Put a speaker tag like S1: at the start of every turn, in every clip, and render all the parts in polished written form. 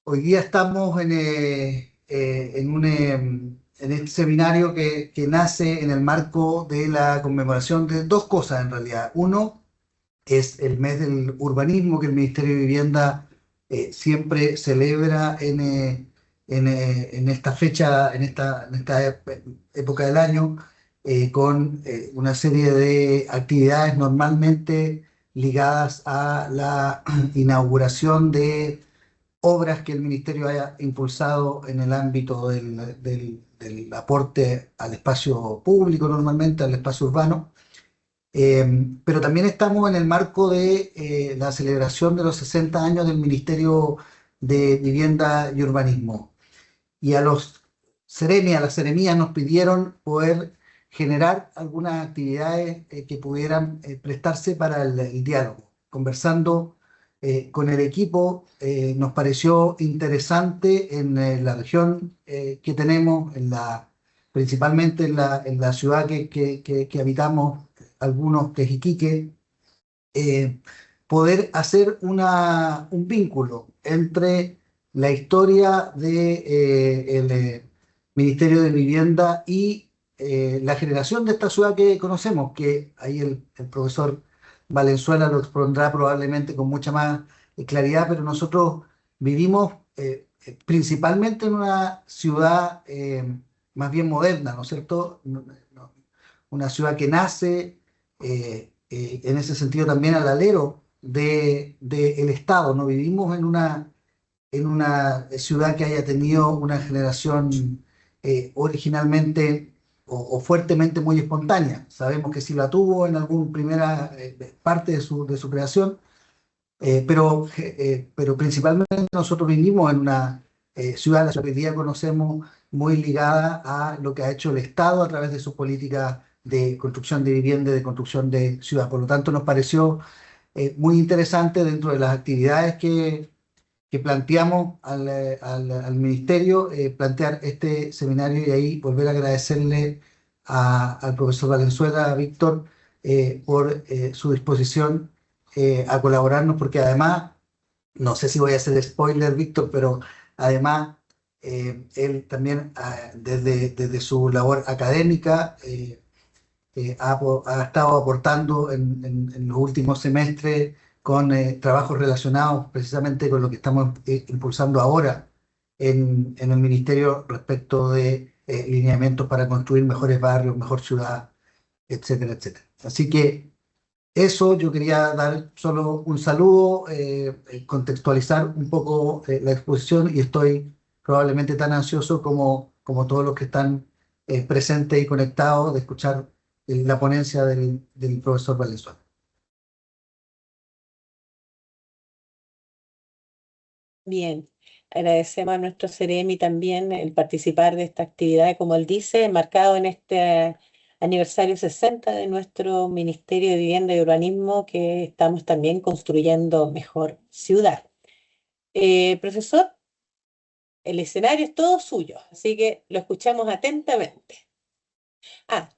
S1: Hoy día estamos en este seminario que nace en el marco de la conmemoración de dos cosas en realidad. Uno es el mes del urbanismo que el Ministerio de Vivienda siempre celebra en esta fecha, en esta época del año, con una serie de actividades normalmente ligadas a la inauguración de obras que el Ministerio haya impulsado en el ámbito del aporte al espacio público, normalmente al espacio urbano. Pero también estamos en el marco de la celebración de los 60 años del Ministerio de Vivienda y Urbanismo. Y a los a las seremías nos pidieron poder generar algunas actividades que pudieran prestarse para el diálogo. Conversando con el equipo, nos pareció interesante en la región que tenemos, principalmente en la ciudad que habitamos, algunos que es Iquique, eh, poder hacer un vínculo entre la historia del Ministerio de Vivienda y la generación de esta ciudad que conocemos, que ahí el profesor Valenzuela lo expondrá probablemente con mucha más claridad, pero nosotros vivimos principalmente en una ciudad más bien moderna, ¿no es cierto? Una ciudad que nace en ese sentido también al alero del Estado. No vivimos en una ciudad que haya tenido una generación originalmente o fuertemente muy espontánea. Sabemos que sí la tuvo en alguna primera parte de su creación, pero principalmente nosotros vivimos en una ciudad, la ciudad que hoy día conocemos, muy ligada a lo que ha hecho el Estado a través de sus políticas de construcción de vivienda y de construcción de ciudad. Por lo tanto, nos pareció muy interesante dentro de las actividades que planteamos al ministerio, plantear este seminario y ahí volver a agradecerle al profesor Valenzuela, a Víctor, por su disposición a colaborarnos, porque además, no sé si voy a hacer spoiler, Víctor, pero además él también, desde su labor académica, ha estado aportando en los últimos semestres con trabajos relacionados precisamente con lo que estamos impulsando ahora en el Ministerio respecto de lineamientos para construir mejores barrios, mejor ciudad, etcétera, etcétera. Así que eso, yo quería dar solo un saludo, contextualizar un poco la exposición y estoy probablemente tan ansioso como todos los que están presentes y conectados de escuchar la ponencia del profesor Valenzuela.
S2: Bien, agradecemos a nuestro Ceremi también el participar de esta actividad, como él dice, marcado en este aniversario 60 de nuestro Ministerio de Vivienda y Urbanismo, que estamos también construyendo mejor ciudad. Profesor, el escenario es todo suyo, así que lo escuchamos atentamente. Ah,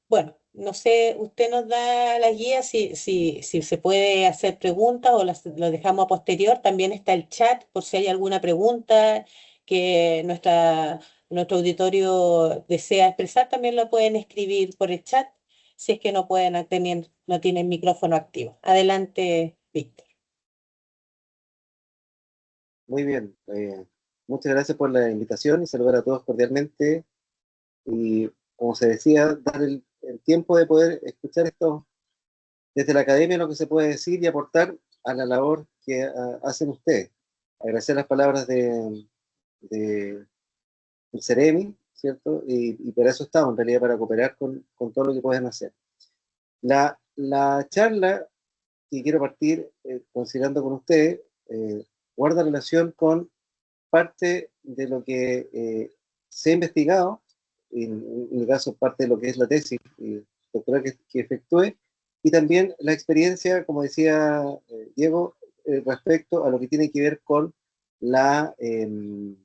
S2: bueno, no sé, usted nos da la guía si se puede hacer preguntas o lo dejamos a posterior. También está el chat por si hay alguna pregunta que nuestro auditorio desea expresar, también lo pueden escribir por el chat si es que no tienen micrófono activo. Adelante, Víctor.
S3: Muy bien, muchas gracias por la invitación y saludar a todos cordialmente. Y como se decía, dar el tiempo de poder escuchar esto desde la academia, lo que se puede decir y aportar a la labor que hacen ustedes. Agradecer las palabras de del Ceremi, ¿cierto? Y para eso estamos, en realidad, para cooperar con todo lo que pueden hacer. La charla que quiero partir considerando con ustedes guarda relación con parte de lo que se ha investigado, en mi caso parte de lo que es la tesis doctoral que efectué, y también la experiencia, como decía Diego, respecto a lo que tiene que ver con la eh,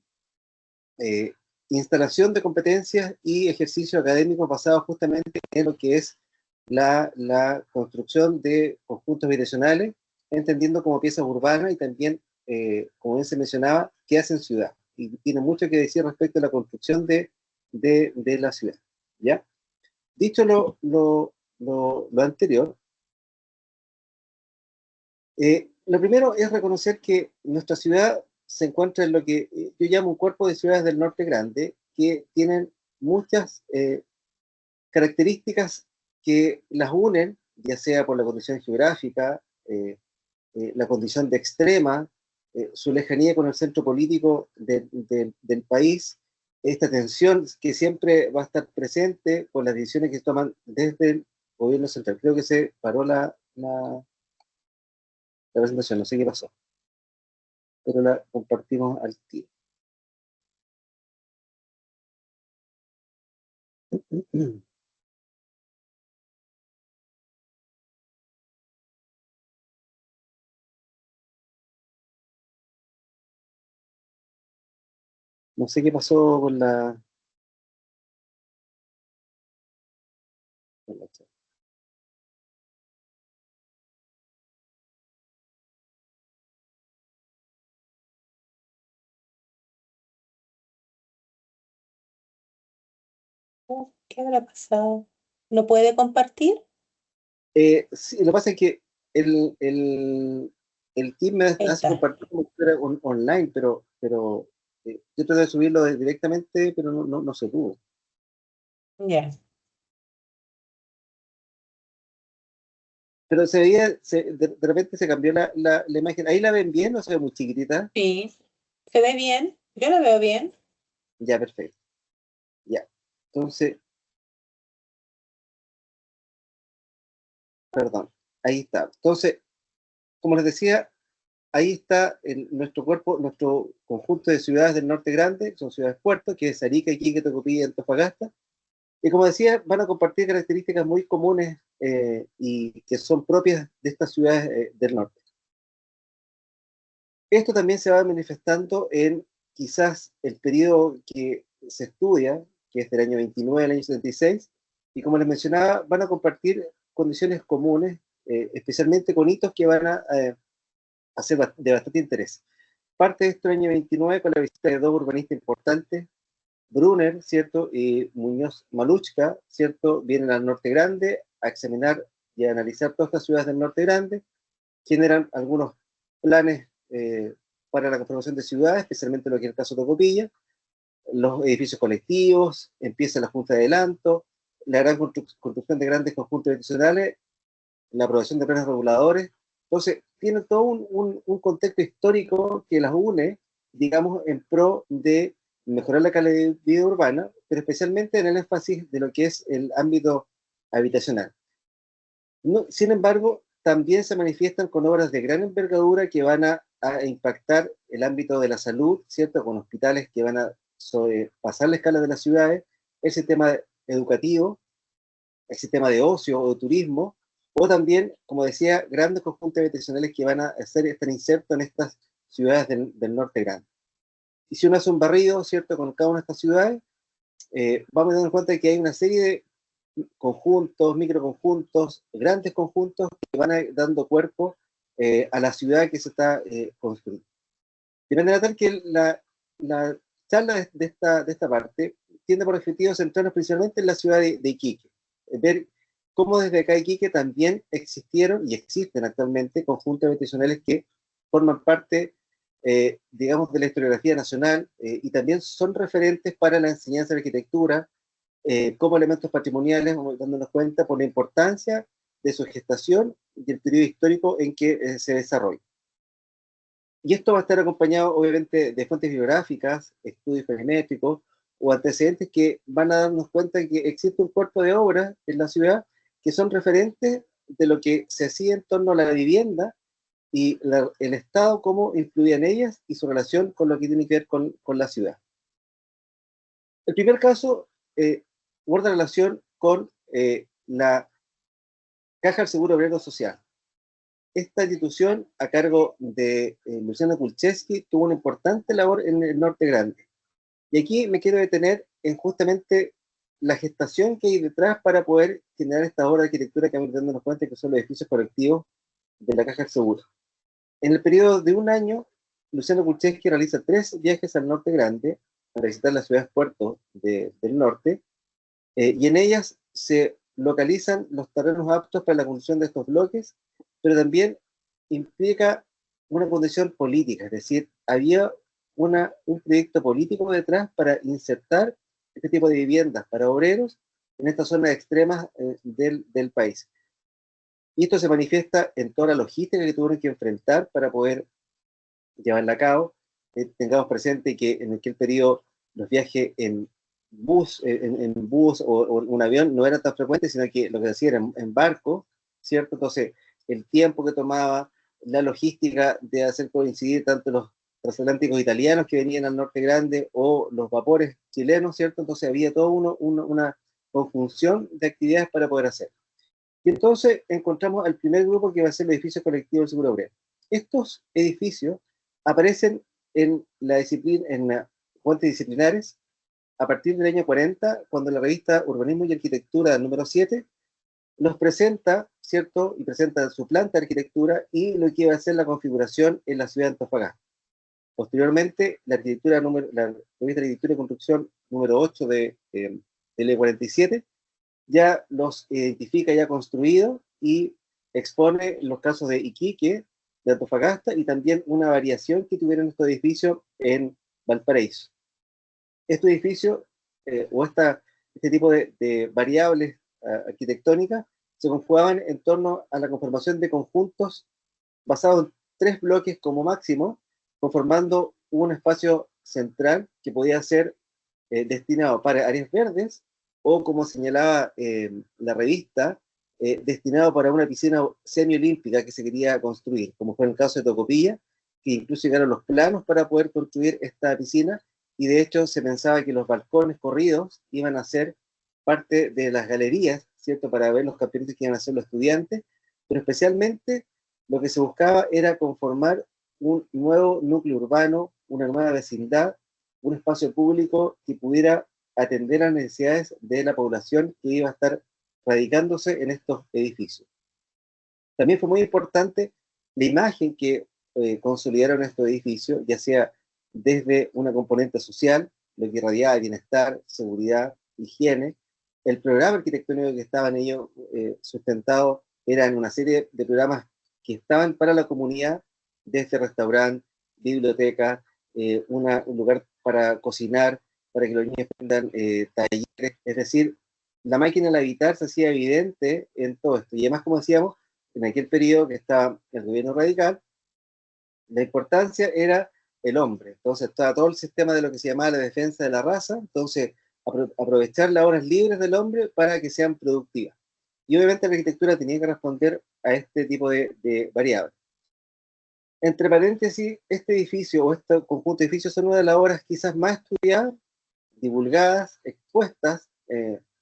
S3: instalación de competencias y ejercicio académico basado justamente en lo que es la construcción de conjuntos habitacionales entendiendo como piezas urbanas y también, como bien se mencionaba, que hacen ciudad. Y tiene mucho que decir respecto a la construcción de la ciudad. ¿Ya? Dicho lo anterior, lo primero es reconocer que nuestra ciudad se encuentra en lo que yo llamo un cuerpo de ciudades del norte grande, que tienen muchas características que las unen, ya sea por la condición geográfica, la condición de extrema, su lejanía con el centro político del país, esta tensión que siempre va a estar presente con las decisiones que se toman desde el gobierno central. Creo que se paró la presentación, no sé qué pasó, pero la compartimos al tiro. No sé qué pasó con la chat.
S2: ¿Qué habrá pasado? ¿No puede compartir?
S3: Sí, lo que pasa es que el Team me
S2: Ahí
S3: hace
S2: está.
S3: compartir como si fuera online, pero yo traté de subirlo directamente, pero no se pudo.
S2: Ya.
S3: Pero se veía, de repente se cambió la imagen. ¿Ahí la ven bien o se ve muy chiquitita?
S2: Sí. ¿Se ve bien? Yo lo veo bien.
S3: Ya, perfecto. Ya. Entonces, perdón. Ahí está. Entonces, como les decía, ahí está nuestro cuerpo, nuestro conjunto de ciudades del norte grande, son ciudades puertos, que es Arica, Iquique, Tocopilla y Antofagasta. Y como decía, van a compartir características muy comunes y que son propias de estas ciudades del norte. Esto también se va manifestando en quizás el periodo que se estudia, que es del año 29 al año 76, y como les mencionaba, van a compartir condiciones comunes, especialmente con hitos que van a ser de bastante interés. Parte de este año 29 con la visita de dos urbanistas importantes, Brunner, ¿cierto? Y Muñoz Maluchka, ¿cierto? Vienen al Norte Grande a examinar y a analizar todas estas ciudades del Norte Grande, generan algunos planes para la conformación de ciudades, especialmente lo que es el caso de Tocopilla, los edificios colectivos, empieza la Junta de Adelanto, la gran construcción de grandes conjuntos institucionales, la aprobación de planes reguladores. Entonces, tienen todo un contexto histórico que las une, digamos, en pro de mejorar la calidad de vida urbana, pero especialmente en el énfasis de lo que es el ámbito habitacional. No, sin embargo, también se manifiestan con obras de gran envergadura que van a impactar el ámbito de la salud, ¿cierto? Con hospitales que van a pasar la escala de las ciudades, el sistema educativo, el sistema de ocio o de turismo, o también, como decía, grandes conjuntos habitacionales que van a estar insertos en estas ciudades del norte grande. Y si uno hace un barrido, ¿cierto?, con cada una de estas ciudades, vamos a dar cuenta que hay una serie de conjuntos, microconjuntos, grandes conjuntos que van dando cuerpo a la ciudad que se está construyendo. De manera tal que la charla de esta parte tiende por objetivo centrarnos principalmente en la ciudad de Iquique, ver cómo desde acá Iquique también existieron y existen actualmente conjuntos habitacionales que forman parte, digamos, de la historiografía nacional y también son referentes para la enseñanza de arquitectura, como elementos patrimoniales, dándonos cuenta por la importancia de su gestación y el periodo histórico en que se desarrolla. Y esto va a estar acompañado, obviamente, de fuentes bibliográficas, estudios perimétricos o antecedentes que van a darnos cuenta de que existe un cuerpo de obras en la ciudad que son referentes de lo que se hacía en torno a la vivienda y el Estado, cómo influía en ellas y su relación con lo que tiene que ver con la ciudad. El primer caso guarda relación con la Caja del Seguro Obrero Social. Esta institución, a cargo de Luciano Kulczewski, tuvo una importante labor en el Norte Grande. Y aquí me quiero detener en justamente la gestación que hay detrás para poder generar esta obra de arquitectura que vamos dándonos cuenta que son los edificios colectivos de la Caja del Seguro. En el periodo de un año, Luciano Kulczewski realiza 3 viajes al norte grande para visitar las ciudades puertos del norte, y en ellas se localizan los terrenos aptos para la construcción de estos bloques, pero también implica una condición política, es decir, había un proyecto político detrás para insertar este tipo de viviendas para obreros en estas zonas extremas del país. Y esto se manifiesta en toda la logística que tuvieron que enfrentar para poder llevarla a cabo. Tengamos presente que en aquel periodo los viajes en bus o un avión no eran tan frecuentes, sino que lo que se hacía era en barco, ¿cierto? Entonces, el tiempo que tomaba, la logística de hacer coincidir tanto los transatlánticos italianos que venían al norte grande o los vapores chilenos, ¿cierto? Entonces había toda una conjunción de actividades para poder hacer. Y entonces encontramos al primer grupo que va a ser el edificio colectivo del Seguro Obrero. Estos edificios aparecen en la disciplina, en las fuentes disciplinares a partir del año 40, cuando la revista Urbanismo y Arquitectura número 7 los presenta, ¿cierto? Y presenta su planta de arquitectura y lo que iba a ser la configuración en la ciudad de Antofagasta. Posteriormente, la revista de Arquitectura y Construcción número 8 del E47 ya los identifica ya construidos y expone los casos de Iquique, de Antofagasta, y también una variación que tuvieron estos edificios en Valparaíso. Estos edificios, este tipo de variables arquitectónicas, se conjugaban en torno a la conformación de conjuntos basados en 3 bloques como máximo, conformando un espacio central que podía ser destinado para áreas verdes, o como señalaba la revista, destinado para una piscina semiolímpica que se quería construir, como fue en el caso de Tocopilla, que incluso llegaron los planos para poder construir esta piscina, y de hecho se pensaba que los balcones corridos iban a ser parte de las galerías, ¿cierto?, para ver los campeonatos que iban a hacer los estudiantes, pero especialmente lo que se buscaba era conformar un nuevo núcleo urbano, una nueva vecindad, un espacio público que pudiera atender las necesidades de la población que iba a estar radicándose en estos edificios. También fue muy importante la imagen que consolidaron estos edificios, ya sea desde una componente social, lo que irradiaba bienestar, seguridad, higiene. El programa arquitectónico que estaban ellos sustentados eran una serie de programas que estaban para la comunidad, desde restaurante, biblioteca, un lugar para cocinar, para que los niños aprendan talleres, es decir, la máquina al habitar se hacía evidente en todo esto. Y además, como decíamos, en aquel periodo que estaba el gobierno radical, la importancia era el hombre. Entonces estaba todo el sistema de lo que se llamaba la defensa de la raza, entonces aprovechar las horas libres del hombre para que sean productivas. Y obviamente la arquitectura tenía que responder a este tipo de variables. Entre paréntesis, este edificio o este conjunto de edificios son una de las obras quizás más estudiadas, divulgadas, expuestas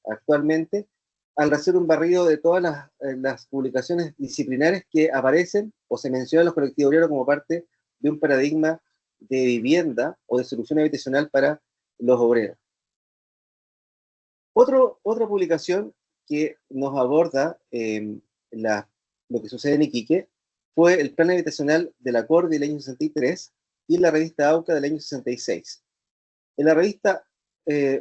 S3: actualmente, al hacer un barrido de todas las publicaciones disciplinares que aparecen o se mencionan en los colectivos obreros como parte de un paradigma de vivienda o de solución habitacional para los obreros. Otra publicación que nos aborda lo que sucede en Iquique fue el Plan Habitacional de la Corvi del año 63 y la revista AUCA del año 66. En la revista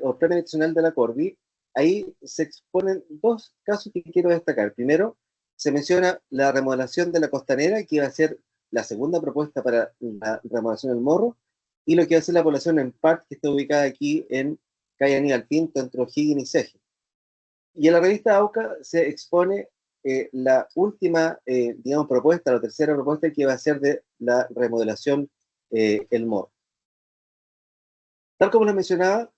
S3: o Plan Habitacional de la Corvi, ahí se exponen 2 casos que quiero destacar. Primero, se menciona la remodelación de la costanera, que iba a ser la segunda propuesta para la remodelación del Morro, y lo que va a ser la población en Park, que está ubicada aquí en calle Aníbal Pinto, entre O'Higgins y Seje. Y en la revista AUCA se expone la última, digamos, propuesta, la tercera propuesta, que va a ser de la remodelación El Morro. Tal como les mencionaba,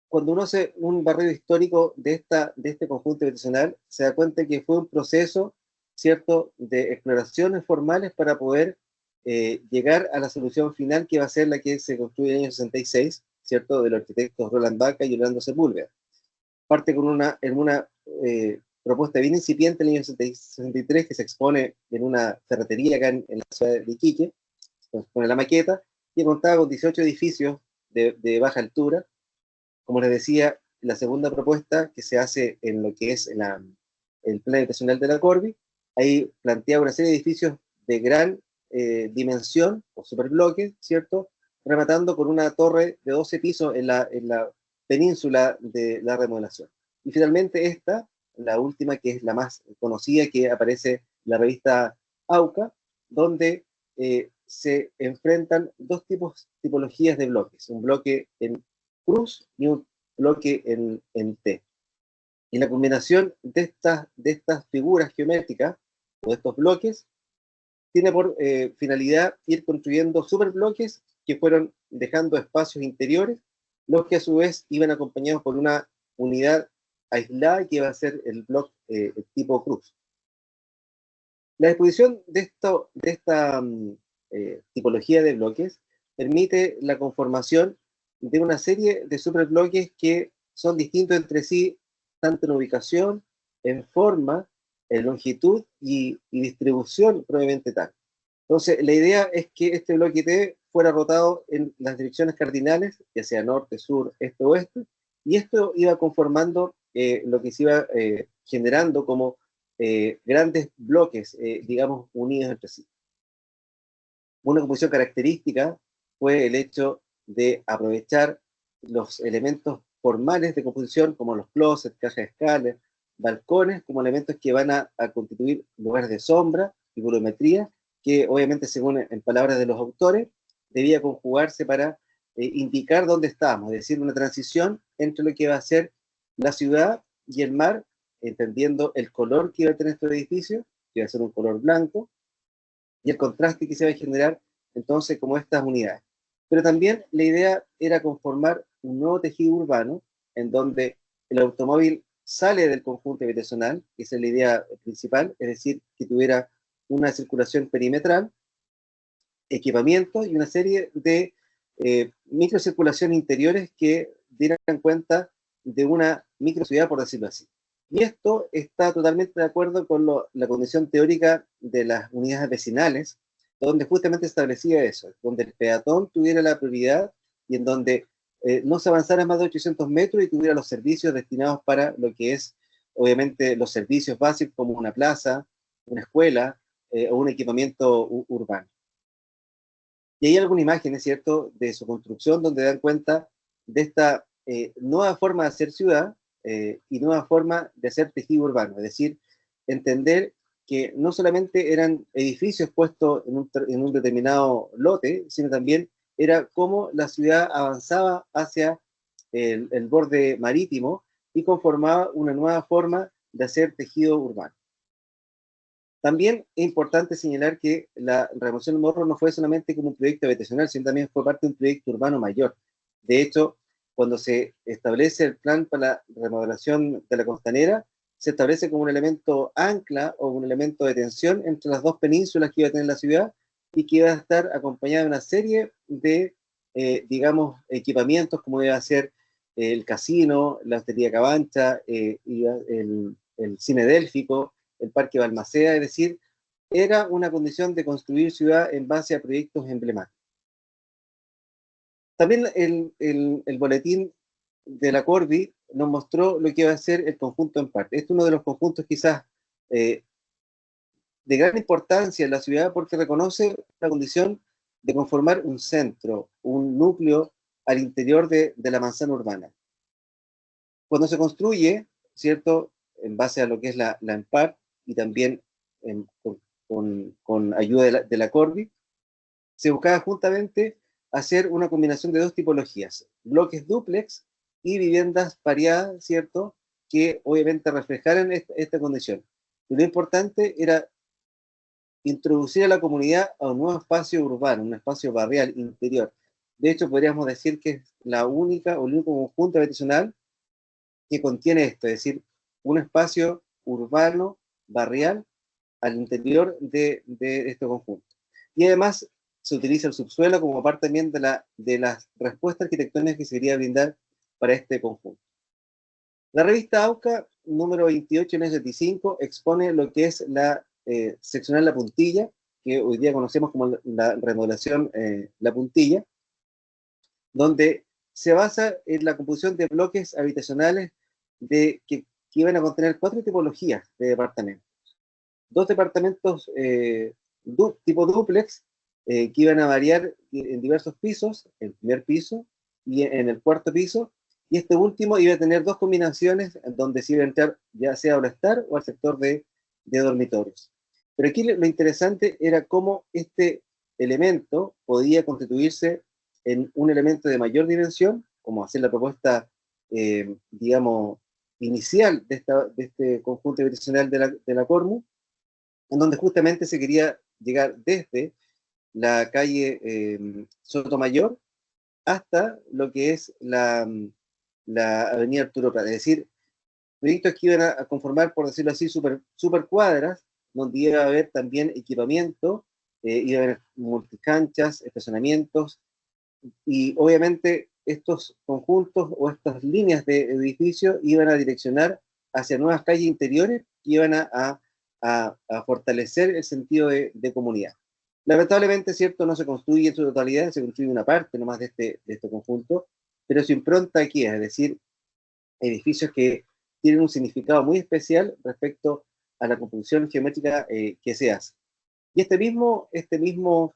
S3: cuando uno hace un barrido histórico de este conjunto habitacional, se da cuenta que fue un proceso, ¿cierto?, de exploraciones formales para poder llegar a la solución final, que va a ser la que se construye en el año 66, ¿cierto?, de los arquitectos Roland Baca y Orlando Sepúlveda. Parte con una propuesta bien incipiente en el año 63, que se expone en una ferretería acá en la ciudad de Iquique, se expone la maqueta, que contaba con 18 edificios de baja altura. Como les decía, la segunda propuesta que se hace en lo que es el Plan Habitacional de la Corvi, ahí plantea una serie de edificios de gran dimensión o superbloque, ¿cierto? Rematando con una torre de 12 pisos en la península de la remodelación. Y finalmente esta, la última, que es la más conocida, que aparece en la revista AUCA, donde se enfrentan dos tipologías de bloques, un bloque en cruz y un bloque en T. Y la combinación de estas figuras geométricas, o de estos bloques, tiene por finalidad ir construyendo superbloques que fueron dejando espacios interiores, los que a su vez iban acompañados por una unidad aislada que iba a ser el bloque tipo cruz. La disposición de esta tipología de bloques permite la conformación de una serie de superbloques que son distintos entre sí, tanto en ubicación, en forma, en longitud y distribución probablemente tal. Entonces, la idea es que este bloque T fuera rotado en las direcciones cardinales, ya sea norte, sur, este, oeste, y esto iba conformando lo que se iba generando como grandes bloques, digamos, unidos entre sí. Una composición característica fue el hecho de aprovechar los elementos formales de composición, como los closets, cajas de escala, balcones, como elementos que van a constituir lugares de sombra y volumetría, que obviamente, según en palabras de los autores, debía conjugarse para indicar dónde estábamos, es decir, una transición entre lo que va a ser la ciudad y el mar, entendiendo el color que iba a tener estos edificios, que iba a ser un color blanco, y el contraste que se va a generar entonces como estas unidades. Pero también la idea era conformar un nuevo tejido urbano en donde el automóvil sale del conjunto habitacional, que esa es la idea principal, es decir, que tuviera una circulación perimetral, equipamiento y una serie de microcirculaciones interiores que dieran cuenta de una microciudad, por decirlo así. Y esto está totalmente de acuerdo con la condición teórica de las unidades vecinales, donde justamente establecía eso, donde el peatón tuviera la prioridad y en donde no se avanzara más de 800 metros y tuviera los servicios destinados para lo que es, obviamente, los servicios básicos como una plaza, una escuela o un equipamiento urbano. Y hay alguna imagen, es cierto, de su construcción donde dan cuenta de esta nueva forma de hacer ciudad y nueva forma de hacer tejido urbano, es decir, entender que no solamente eran edificios puestos en un determinado lote, sino también era cómo la ciudad avanzaba hacia el borde marítimo y conformaba una nueva forma de hacer tejido urbano. También es importante señalar que la remodelación del Morro no fue solamente como un proyecto habitacional, sino también fue parte de un proyecto urbano mayor. De hecho, cuando se establece el plan para la remodelación de la Costanera, se establece como un elemento ancla o un elemento de tensión entre las dos penínsulas que iba a tener la ciudad y que iba a estar acompañada de una serie de, digamos, equipamientos como iba a ser el casino, la hostería Cabancha, y el cine délfico, el Parque Balmaceda, es decir, era una condición de construir ciudad en base a proyectos emblemáticos. También el boletín de la Corby nos mostró lo que iba a ser el conjunto en parte. Este es uno de los conjuntos quizás de gran importancia en la ciudad porque reconoce la condición de conformar un centro, un núcleo al interior de la manzana urbana. Cuando se construye, ¿cierto?, en base a lo que es la EMPAR y también con ayuda de la Corby, se buscaba justamente hacer una combinación de dos tipologías, bloques dúplex y viviendas pareadas, ¿cierto?, que obviamente reflejaran esta condición. Y lo importante era introducir a la comunidad a un nuevo espacio urbano, un espacio barrial interior. De hecho, podríamos decir que es la única o el único conjunto habitacional que contiene esto, es decir, un espacio urbano, barrial, al interior de este conjunto. Y además se utiliza el subsuelo como parte también de las respuestas arquitectónicas que se quería brindar para este conjunto. La revista AUCA, número 28 en el 75, expone lo que es la seccional La Puntilla, que hoy día conocemos como la remodelación La Puntilla, donde se basa en la composición de bloques habitacionales que iban a contener 4 tipologías de departamentos. 2 departamentos tipo dúplex, que iban a variar en diversos pisos, el primer piso y en el cuarto piso, y este último iba a tener dos combinaciones en donde se iba a entrar ya sea al estar o al sector de dormitorios. Pero aquí lo interesante era cómo este elemento podía constituirse en un elemento de mayor dimensión, como hacer la propuesta, digamos, inicial de este conjunto habitacional de la Cormu, en donde justamente se quería llegar desde la calle Sotomayor hasta lo que es la avenida Arturo Prat. Es decir, proyectos que iban a conformar, por decirlo así, super cuadras, donde iba a haber también equipamiento, iba a haber multicanchas, estacionamientos, y obviamente estos conjuntos o estas líneas de edificios iban a direccionar hacia nuevas calles interiores que iban a fortalecer el sentido de comunidad. Lamentablemente, cierto, no se construye en su totalidad, se construye una parte nomás de este conjunto, pero su impronta aquí es decir, edificios que tienen un significado muy especial respecto a la composición geométrica que se hace. Y este mismo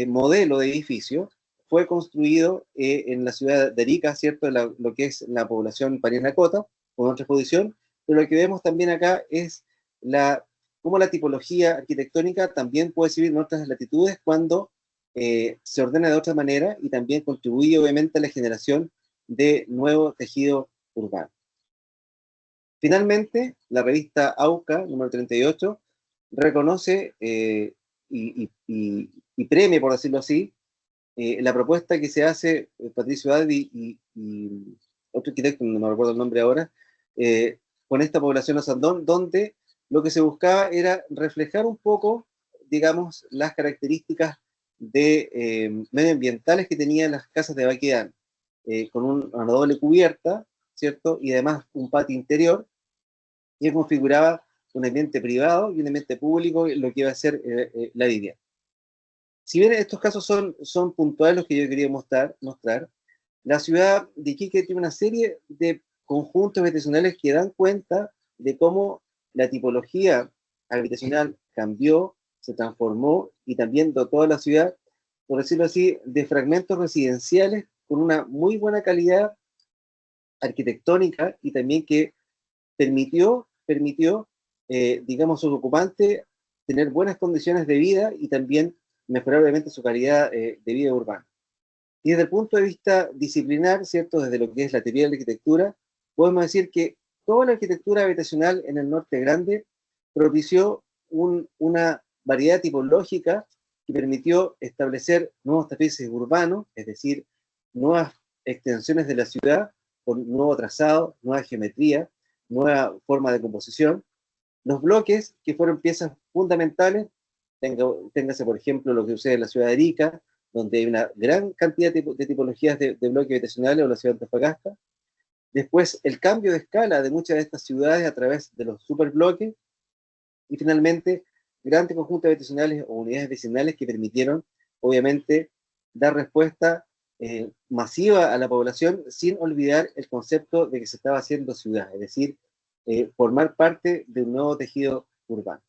S3: modelo de edificio fue construido en la ciudad de Arica, ¿cierto? Lo que es la población Parinacota, con otra exposición, pero lo que vemos también acá es cómo la tipología arquitectónica también puede servir en otras latitudes cuando se ordena de otra manera y también contribuye obviamente a la generación de nuevo tejido urbano. Finalmente, la revista AUCA, número 38, reconoce y premia, por decirlo así, la propuesta que se hace Patricio Advi y otro arquitecto, no me recuerdo el nombre ahora, con esta población de Sandón, donde lo que se buscaba era reflejar un poco, digamos, las características medioambientales que tenían las casas de Baquedano, con una doble cubierta, ¿cierto? Y además un patio interior, que configuraba un ambiente privado y un ambiente público, lo que iba a ser la vivienda. Si bien estos casos son puntuales los que yo quería mostrar, la ciudad de Iquique tiene una serie de conjuntos habitacionales que dan cuenta de cómo la tipología habitacional cambió, se transformó y también dotó a la ciudad, por decirlo así, de fragmentos residenciales con una muy buena calidad arquitectónica y también que permitió digamos, a sus ocupantes tener buenas condiciones de vida y también mejorar obviamente su calidad de vida urbana. Y desde el punto de vista disciplinar, ¿cierto? Desde lo que es la teoría de la arquitectura, podemos decir que toda la arquitectura habitacional en el norte grande propició una variedad tipológica que permitió establecer nuevos tapices urbanos, es decir, nuevas extensiones de la ciudad con nuevo trazado, nueva geometría, nueva forma de composición. Los bloques, que fueron piezas fundamentales, téngase por ejemplo lo que sucede en la ciudad de Arica, donde hay una gran cantidad de tipologías de bloques habitacionales, o la ciudad de Antofagasta. Después, el cambio de escala de muchas de estas ciudades a través de los superbloques. Y finalmente, grandes conjuntos habitacionales o unidades vecinales que permitieron, obviamente, dar respuesta masiva a la población sin olvidar el concepto de que se estaba haciendo ciudad, es decir, formar parte de un nuevo tejido urbano.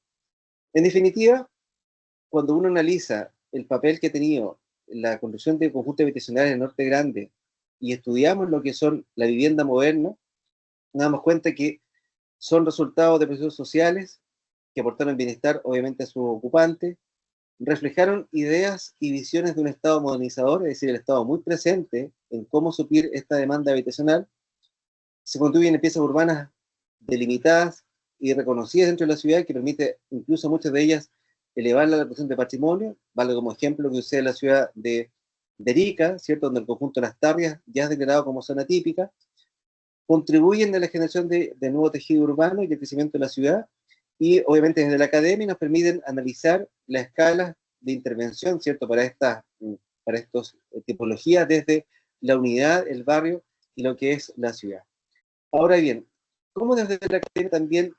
S3: En definitiva, cuando uno analiza el papel que ha tenido la construcción de conjuntos habitacionales en el norte grande y estudiamos lo que son la vivienda moderna, nos damos cuenta que son resultados de procesos sociales que aportaron bienestar obviamente a sus ocupantes, reflejaron ideas y visiones de un Estado modernizador, es decir, el Estado muy presente en cómo suplir esta demanda habitacional, se construyen piezas urbanas delimitadas y reconocidas dentro de la ciudad que permite incluso muchas de ellas elevar la reputación de patrimonio, vale como ejemplo que sucede en la ciudad de Arica, ¿cierto? Donde el conjunto de las Tarrias ya es declarado como zona típica, contribuyen a la generación de nuevo tejido urbano y el crecimiento de la ciudad, y obviamente desde la academia nos permiten analizar la escala de intervención, ¿cierto? Para estas tipologías desde la unidad, el barrio y lo que es la ciudad. Ahora bien, ¿cómo desde la academia también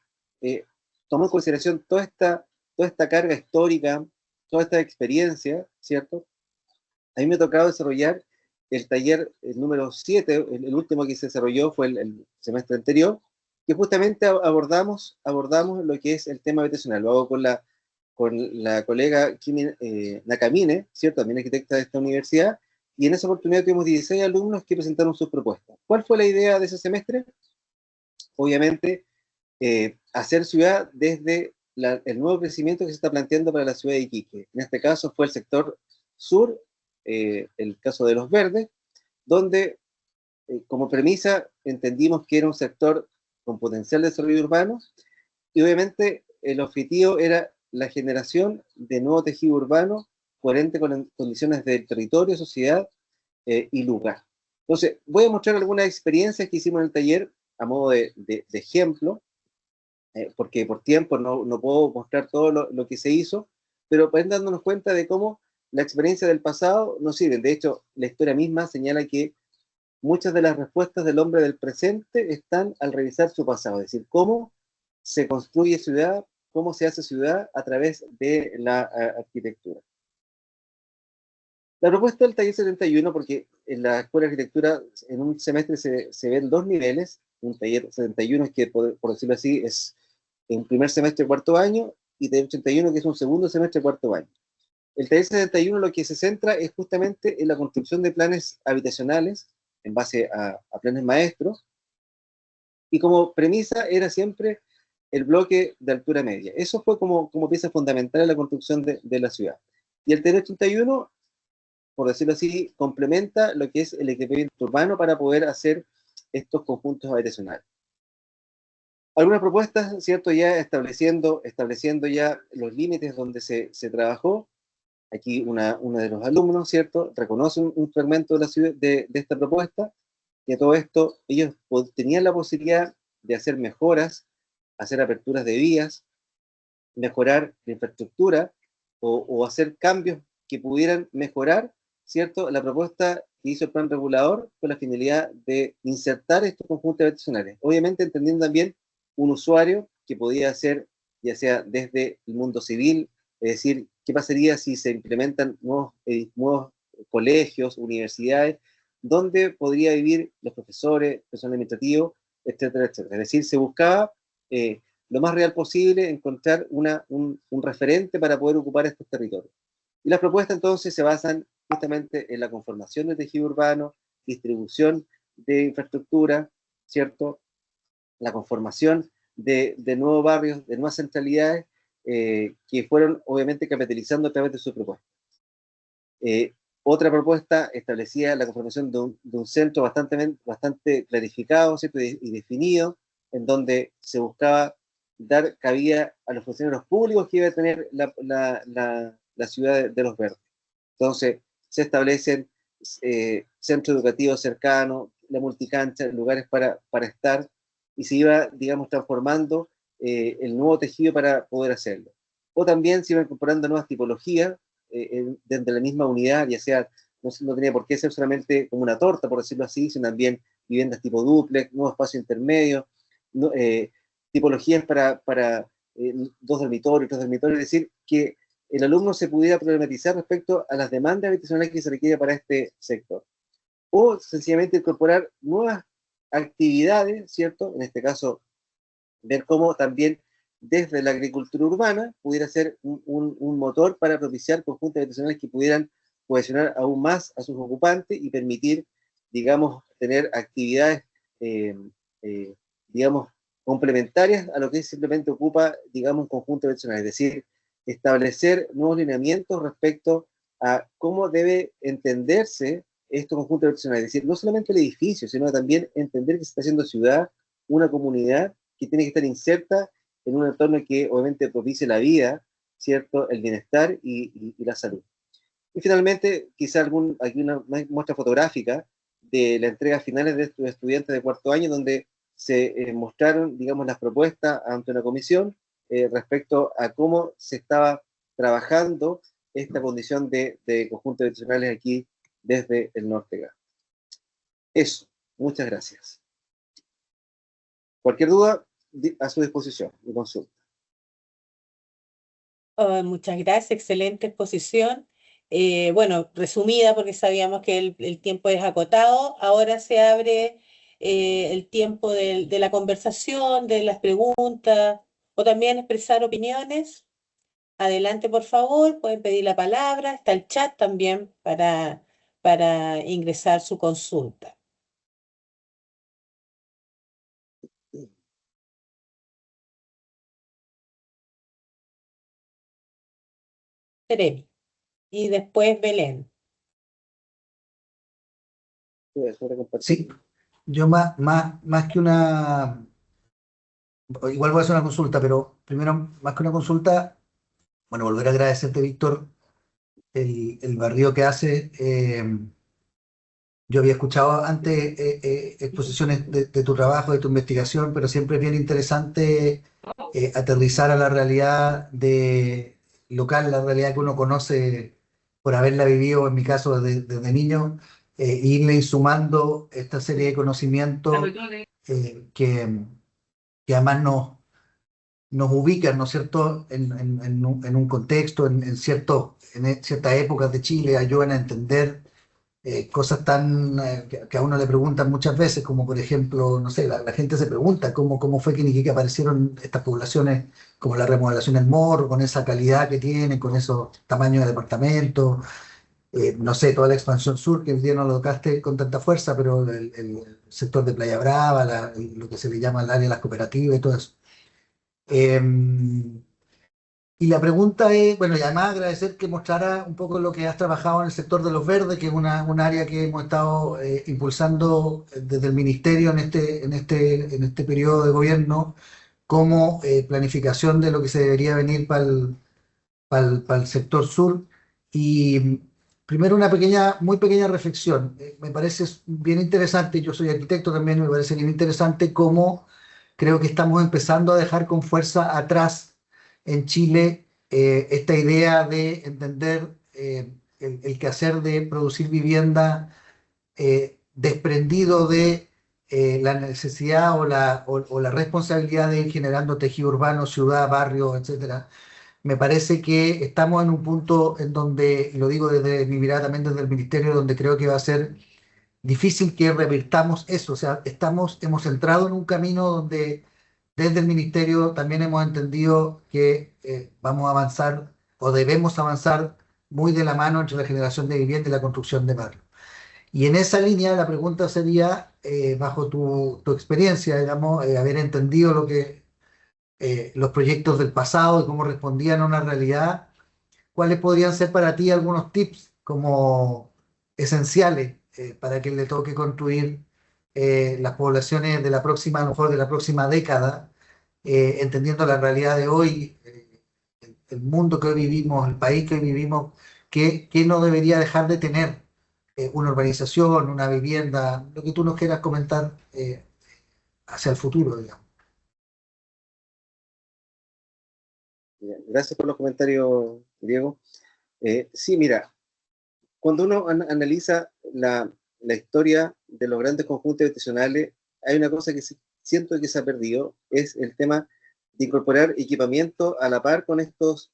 S3: tomó en consideración toda esta carga histórica, toda esta experiencia, ¿cierto? A mí me ha tocado desarrollar el taller el número 7, el último que se desarrolló fue el semestre anterior, que justamente abordamos lo que es el tema habitacional. Lo hago con la con la colega Kimi Nakamine, ¿cierto? También arquitecta de esta universidad, y en esa oportunidad tuvimos 16 alumnos que presentaron sus propuestas. ¿Cuál fue la idea de ese semestre? Obviamente, hacer ciudad desde el nuevo crecimiento que se está planteando para la ciudad de Iquique. En este caso fue el sector sur, el caso de Los Verdes, donde como premisa entendimos que era un sector con potencial de desarrollo urbano y obviamente el objetivo era la generación de nuevo tejido urbano coherente con las condiciones del territorio, sociedad y lugar. Entonces, voy a mostrar algunas experiencias que hicimos en el taller a modo de ejemplo, porque por tiempo no puedo mostrar todo lo que se hizo, pero para ir dándonos cuenta de cómo la experiencia del pasado nos sirve. De hecho, la historia misma señala que muchas de las respuestas del hombre del presente están al revisar su pasado, es decir, cómo se construye ciudad, cómo se hace ciudad a través de la arquitectura. La propuesta del taller 71, porque en la Escuela de Arquitectura en un semestre se ven dos niveles, un taller 71 es que, por decirlo así, es en primer semestre de cuarto año, y taller 81 que es un segundo semestre de cuarto año. El taller 71 lo que se centra es justamente en la construcción de planes habitacionales en base a planes maestros, y como premisa era siempre el bloque de altura media. Eso fue como pieza fundamental en la construcción de la ciudad. Y el taller 81, por decirlo así, complementa lo que es el equipamiento urbano para poder hacer estos conjuntos habitacionales. Algunas propuestas, ¿cierto? Ya estableciendo ya los límites donde se trabajó. Aquí uno de los alumnos, ¿cierto? Reconoce un fragmento de la ciudad, de esta propuesta, y a todo esto ellos tenían la posibilidad de hacer mejoras, hacer aperturas de vías, mejorar la infraestructura o hacer cambios que pudieran mejorar, ¿cierto? La propuesta que hizo el plan regulador con la finalidad de insertar estos conjuntos habitacionales. Obviamente entendiendo también un usuario que podía ser, ya sea desde el mundo civil, es decir, qué pasaría si se implementan nuevos colegios, universidades, dónde podría vivir los profesores, personal administrativo, etcétera, etcétera. Es decir, se buscaba lo más real posible encontrar un referente para poder ocupar estos territorios. Y las propuestas entonces se basan justamente en la conformación del tejido urbano, distribución de infraestructura, ¿cierto? La conformación de nuevos barrios, de nuevas centralidades, que fueron obviamente capitalizando a través de su propuesta. Otra propuesta establecía la conformación de un centro bastante clarificado, ¿cierto? Y definido, en donde se buscaba dar cabida a los funcionarios públicos que iba a tener la ciudad de Los Verdes. Entonces, se establecen centros educativos cercanos, la multicancha, lugares para estar, y se iba, digamos, transformando el nuevo tejido para poder hacerlo. O también se iban incorporando nuevas tipologías dentro de la misma unidad, ya sea, no tenía por qué ser solamente como una torta, por decirlo así, sino también viviendas tipo dúplex, nuevos espacios intermedios, no, tipologías para 2 dormitorios, 3 dormitorios, es decir, que el alumno se pudiera problematizar respecto a las demandas habitacionales que se requiere para este sector. O sencillamente incorporar nuevas actividades, ¿cierto? En este caso, ver cómo también desde la agricultura urbana pudiera ser un motor para propiciar conjuntos habitacionales que pudieran cohesionar aún más a sus ocupantes y permitir, digamos, tener actividades, digamos, complementarias a lo que simplemente ocupa, digamos, un conjunto habitacional, es decir, establecer nuevos lineamientos respecto a cómo debe entenderse estos conjuntos habitacionales, es decir, no solamente el edificio, sino también entender que se está haciendo ciudad, una comunidad que tiene que estar inserta en un entorno que obviamente propicie la vida, ¿cierto? El bienestar y la salud. Y finalmente, quizá aquí una muestra fotográfica de la entrega finales de estos estudiantes de cuarto año, donde se mostraron, digamos, las propuestas ante una comisión respecto a cómo se estaba trabajando esta condición de conjuntos habitacionales aquí desde el norte GA. Eso, muchas gracias. Cualquier duda, a su disposición y consulta.
S2: Muchas gracias, excelente exposición. Bueno, resumida porque sabíamos que el tiempo es acotado. Ahora se abre el tiempo de la conversación, de las preguntas o también expresar opiniones. Adelante, por favor, pueden pedir la palabra. Está el chat también para ingresar su consulta. Seremi. Y después Belén.
S1: Sí, yo más que una, igual voy a hacer una consulta, pero primero, más que una consulta, bueno, volver a agradecerte, Víctor, el barrido que hace. Yo había escuchado antes exposiciones de tu trabajo, de tu investigación, pero siempre es bien interesante aterrizar a la realidad local, la realidad que uno conoce por haberla vivido, en mi caso, desde niño, e irle sumando esta serie de conocimientos que además nos ubican, ¿no es cierto?, en un contexto, ciertas épocas de Chile, ayudan a entender cosas que a uno le preguntan muchas veces, como por ejemplo, no sé, la gente se pregunta cómo fue que en Iquique aparecieron estas poblaciones como la remodelación del Morro, con esa calidad que tienen, con esos tamaños de departamentos, no sé, toda la expansión sur, que hoy día no lo tocaste con tanta fuerza, pero el sector de Playa Brava, lo que se le llama el área de las cooperativas y todo eso. Eh, y la pregunta es, bueno, y además agradecer que mostrara un poco lo que has trabajado en el sector de los verdes, que es un área que hemos estado impulsando desde el ministerio en este periodo de gobierno, como planificación de lo que se debería venir para el sector sur. Y primero una muy pequeña reflexión. Me parece bien interesante, yo soy arquitecto también, me parece bien interesante cómo creo que estamos empezando a dejar con fuerza atrás en Chile esta idea de entender el quehacer de producir vivienda desprendido de la necesidad o la responsabilidad de ir generando tejido urbano, ciudad, barrio, etcétera. Me parece que estamos en un punto en donde, y lo digo desde mi mirada también desde el ministerio, donde creo que va a ser difícil que revirtamos eso. O sea, hemos entrado en un camino donde desde el ministerio también hemos entendido que vamos a avanzar o debemos avanzar muy de la mano entre la generación de vivienda y la construcción de barrios. Y en esa línea la pregunta sería, bajo tu experiencia, digamos, haber entendido los proyectos del pasado y cómo respondían a una realidad, ¿cuáles podrían ser para ti algunos tips como esenciales para que le toque construir las poblaciones de la próxima, a lo mejor de la próxima década, entendiendo la realidad de hoy, el mundo que hoy vivimos, el país que hoy vivimos, que no debería dejar de tener una urbanización, una vivienda, lo que tú nos quieras comentar hacia el futuro, digamos?
S3: Bien, gracias por los comentarios, Diego. Sí, mira, cuando uno analiza la historia de los grandes conjuntos habitacionales, hay una cosa que siento que se ha perdido, es el tema de incorporar equipamiento a la par con estos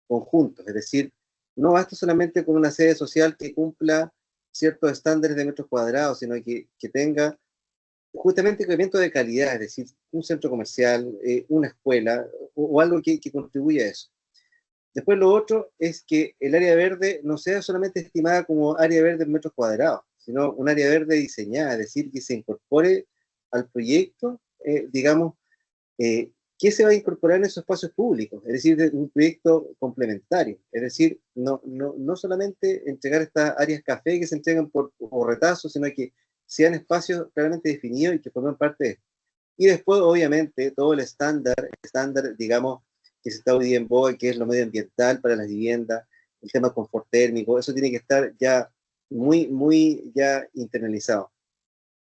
S3: conjuntos. Es decir, no basta solamente con una sede social que cumpla ciertos estándares de metros cuadrados, sino que tenga justamente equipamiento de calidad, es decir, un centro comercial, una escuela o algo que contribuya a eso. Después lo otro es que el área verde no sea solamente estimada como área verde en metros cuadrados, sino un área verde diseñada, es decir, que se incorpore al proyecto, digamos, ¿qué se va a incorporar en esos espacios públicos? Es decir, de un proyecto complementario. Es decir, no solamente entregar estas áreas café que se entregan por retazo, sino que sean espacios claramente definidos y que formen parte de esto. Y después, obviamente, todo el estándar, digamos, que se está hoy día en boga, que es lo medioambiental para las viviendas, el tema de confort térmico, eso tiene que estar ya muy ya internalizado.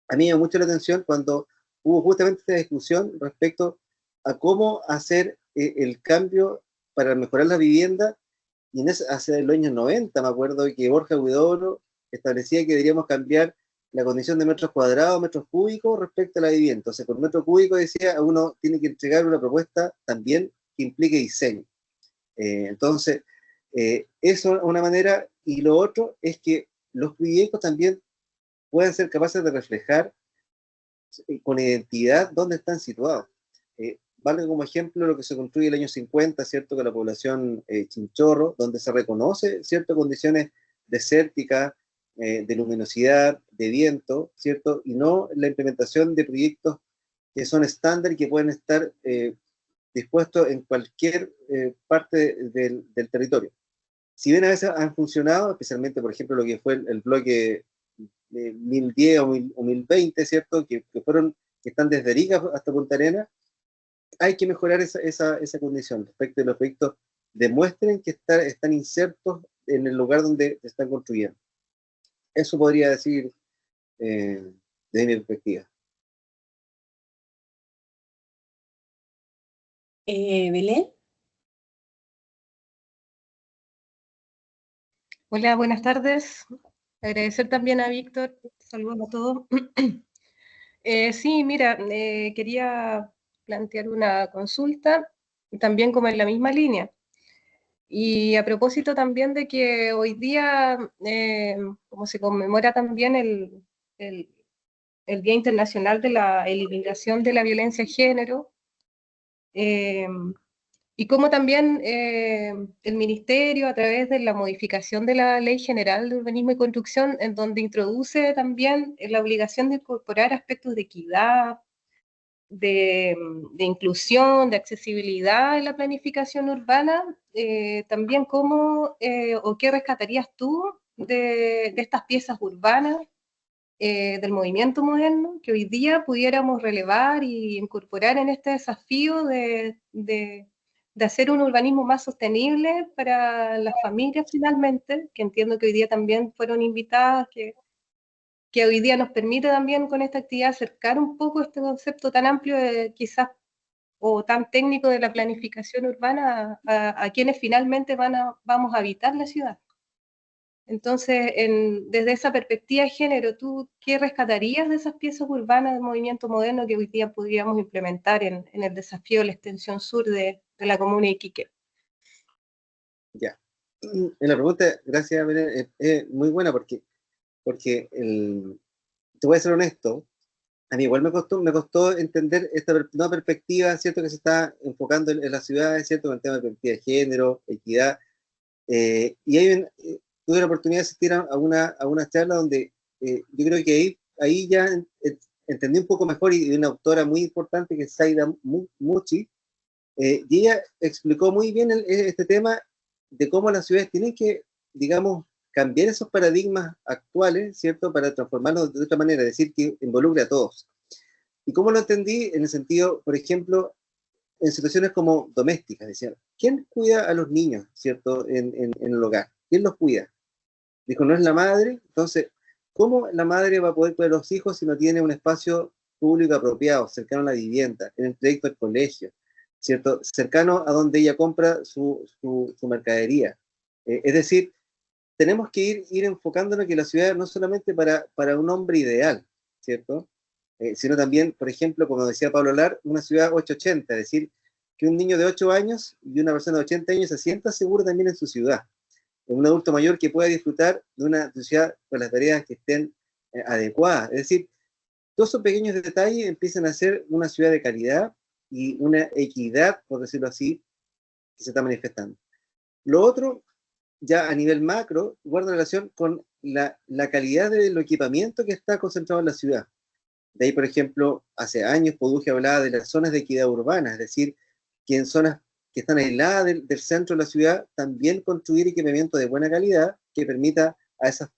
S3: A mí me llamó mucho la atención cuando hubo justamente esta discusión respecto a cómo hacer el cambio para mejorar la vivienda, y hacia los años 90, me acuerdo que Borja Huidobro establecía que deberíamos cambiar la condición de metros cuadrados, metros cúbicos respecto a la vivienda. Entonces, por metro cúbico, decía, uno tiene que entregar una propuesta también que implique diseño. Entonces, eso es una manera, y lo otro es que los proyectos también puedan ser capaces de reflejar con identidad dónde están situados. valga como ejemplo lo que se construye el año 50, ¿cierto? Con la población Chinchorro, donde se reconoce ciertas condiciones desérticas, de luminosidad, de viento, ¿cierto? Y no la implementación de proyectos que son estándar y que pueden estar dispuestos en cualquier parte del territorio. Si bien a veces han funcionado, especialmente, por ejemplo, lo que fue el bloque de 1010 o 1020, ¿cierto? Que están desde Arica hasta Punta Arenas, hay que mejorar esa condición respecto de los proyectos demuestren que están insertos en el lugar donde se están construyendo. Eso podría decir desde mi perspectiva.
S2: Belén.
S4: Hola, buenas tardes. Agradecer también a Víctor. Saludos a todos. Sí, mira, quería plantear una consulta, también como en la misma línea. Y a propósito también de que hoy día, como se conmemora también el Día Internacional de la Eliminación de la Violencia de Género, y como también el Ministerio, a través de la modificación de la Ley General de Urbanismo y Construcción, en donde introduce también la obligación de incorporar aspectos de equidad, de inclusión, de accesibilidad en la planificación urbana, también cómo o qué rescatarías tú de estas piezas urbanas del movimiento moderno que hoy día pudiéramos relevar y incorporar en este desafío de hacer un urbanismo más sostenible para las familias finalmente, que entiendo que hoy día también fueron invitadas, que hoy día nos permite también con esta actividad acercar un poco este concepto tan amplio de quizás o tan técnico de la planificación urbana a quienes finalmente vamos a habitar la ciudad. Entonces, desde esa perspectiva de género, ¿tú qué rescatarías de esas piezas urbanas del movimiento moderno que hoy día podríamos implementar en el desafío de la extensión sur de la comuna de Iquique?
S3: Ya. En la pregunta, gracias, Belén, es muy buena porque te voy a ser honesto, a mí igual me costó entender esta nueva perspectiva, ¿cierto? Que se está enfocando en las ciudades, ¿cierto? Con el tema de perspectiva de género, equidad. Y tuve la oportunidad de asistir a una charla donde yo creo que ahí ya entendí un poco mejor y de una autora muy importante que es Zaida Muchi, y ella explicó muy bien este tema de cómo las ciudades tienen que, digamos, cambiar esos paradigmas actuales, ¿cierto? Para transformarlos de otra manera, es decir, que involucre a todos. ¿Y cómo lo entendí? En el sentido, por ejemplo, en situaciones como domésticas, decían, ¿quién cuida a los niños, ¿cierto? En el hogar. ¿Quién los cuida? Dijo, no es la madre. Entonces, ¿cómo la madre va a poder cuidar a los hijos si no tiene un espacio público apropiado, cercano a la vivienda, en el trayecto al colegio, ¿cierto? Cercano a donde ella compra su mercadería. Es decir, tenemos que ir enfocándonos que la ciudad no solamente para un hombre ideal, ¿cierto? Sino también, por ejemplo, como decía Pablo Lar, una ciudad 880, es decir, que un niño de 8 años y una persona de 80 años se sienta seguro también en su ciudad. Un adulto mayor que pueda disfrutar de una ciudad con las tareas que estén adecuadas. Es decir, todos esos pequeños detalles empiezan a ser una ciudad de calidad y una equidad, por decirlo así, que se está manifestando. Lo otro, ya a nivel macro, guarda relación con la calidad del equipamiento que está concentrado en la ciudad. De ahí, por ejemplo, hace años Poduje hablaba de las zonas de equidad urbana, es decir, que en zonas que están aisladas del centro de la ciudad, también construir equipamiento de buena calidad que permita a esas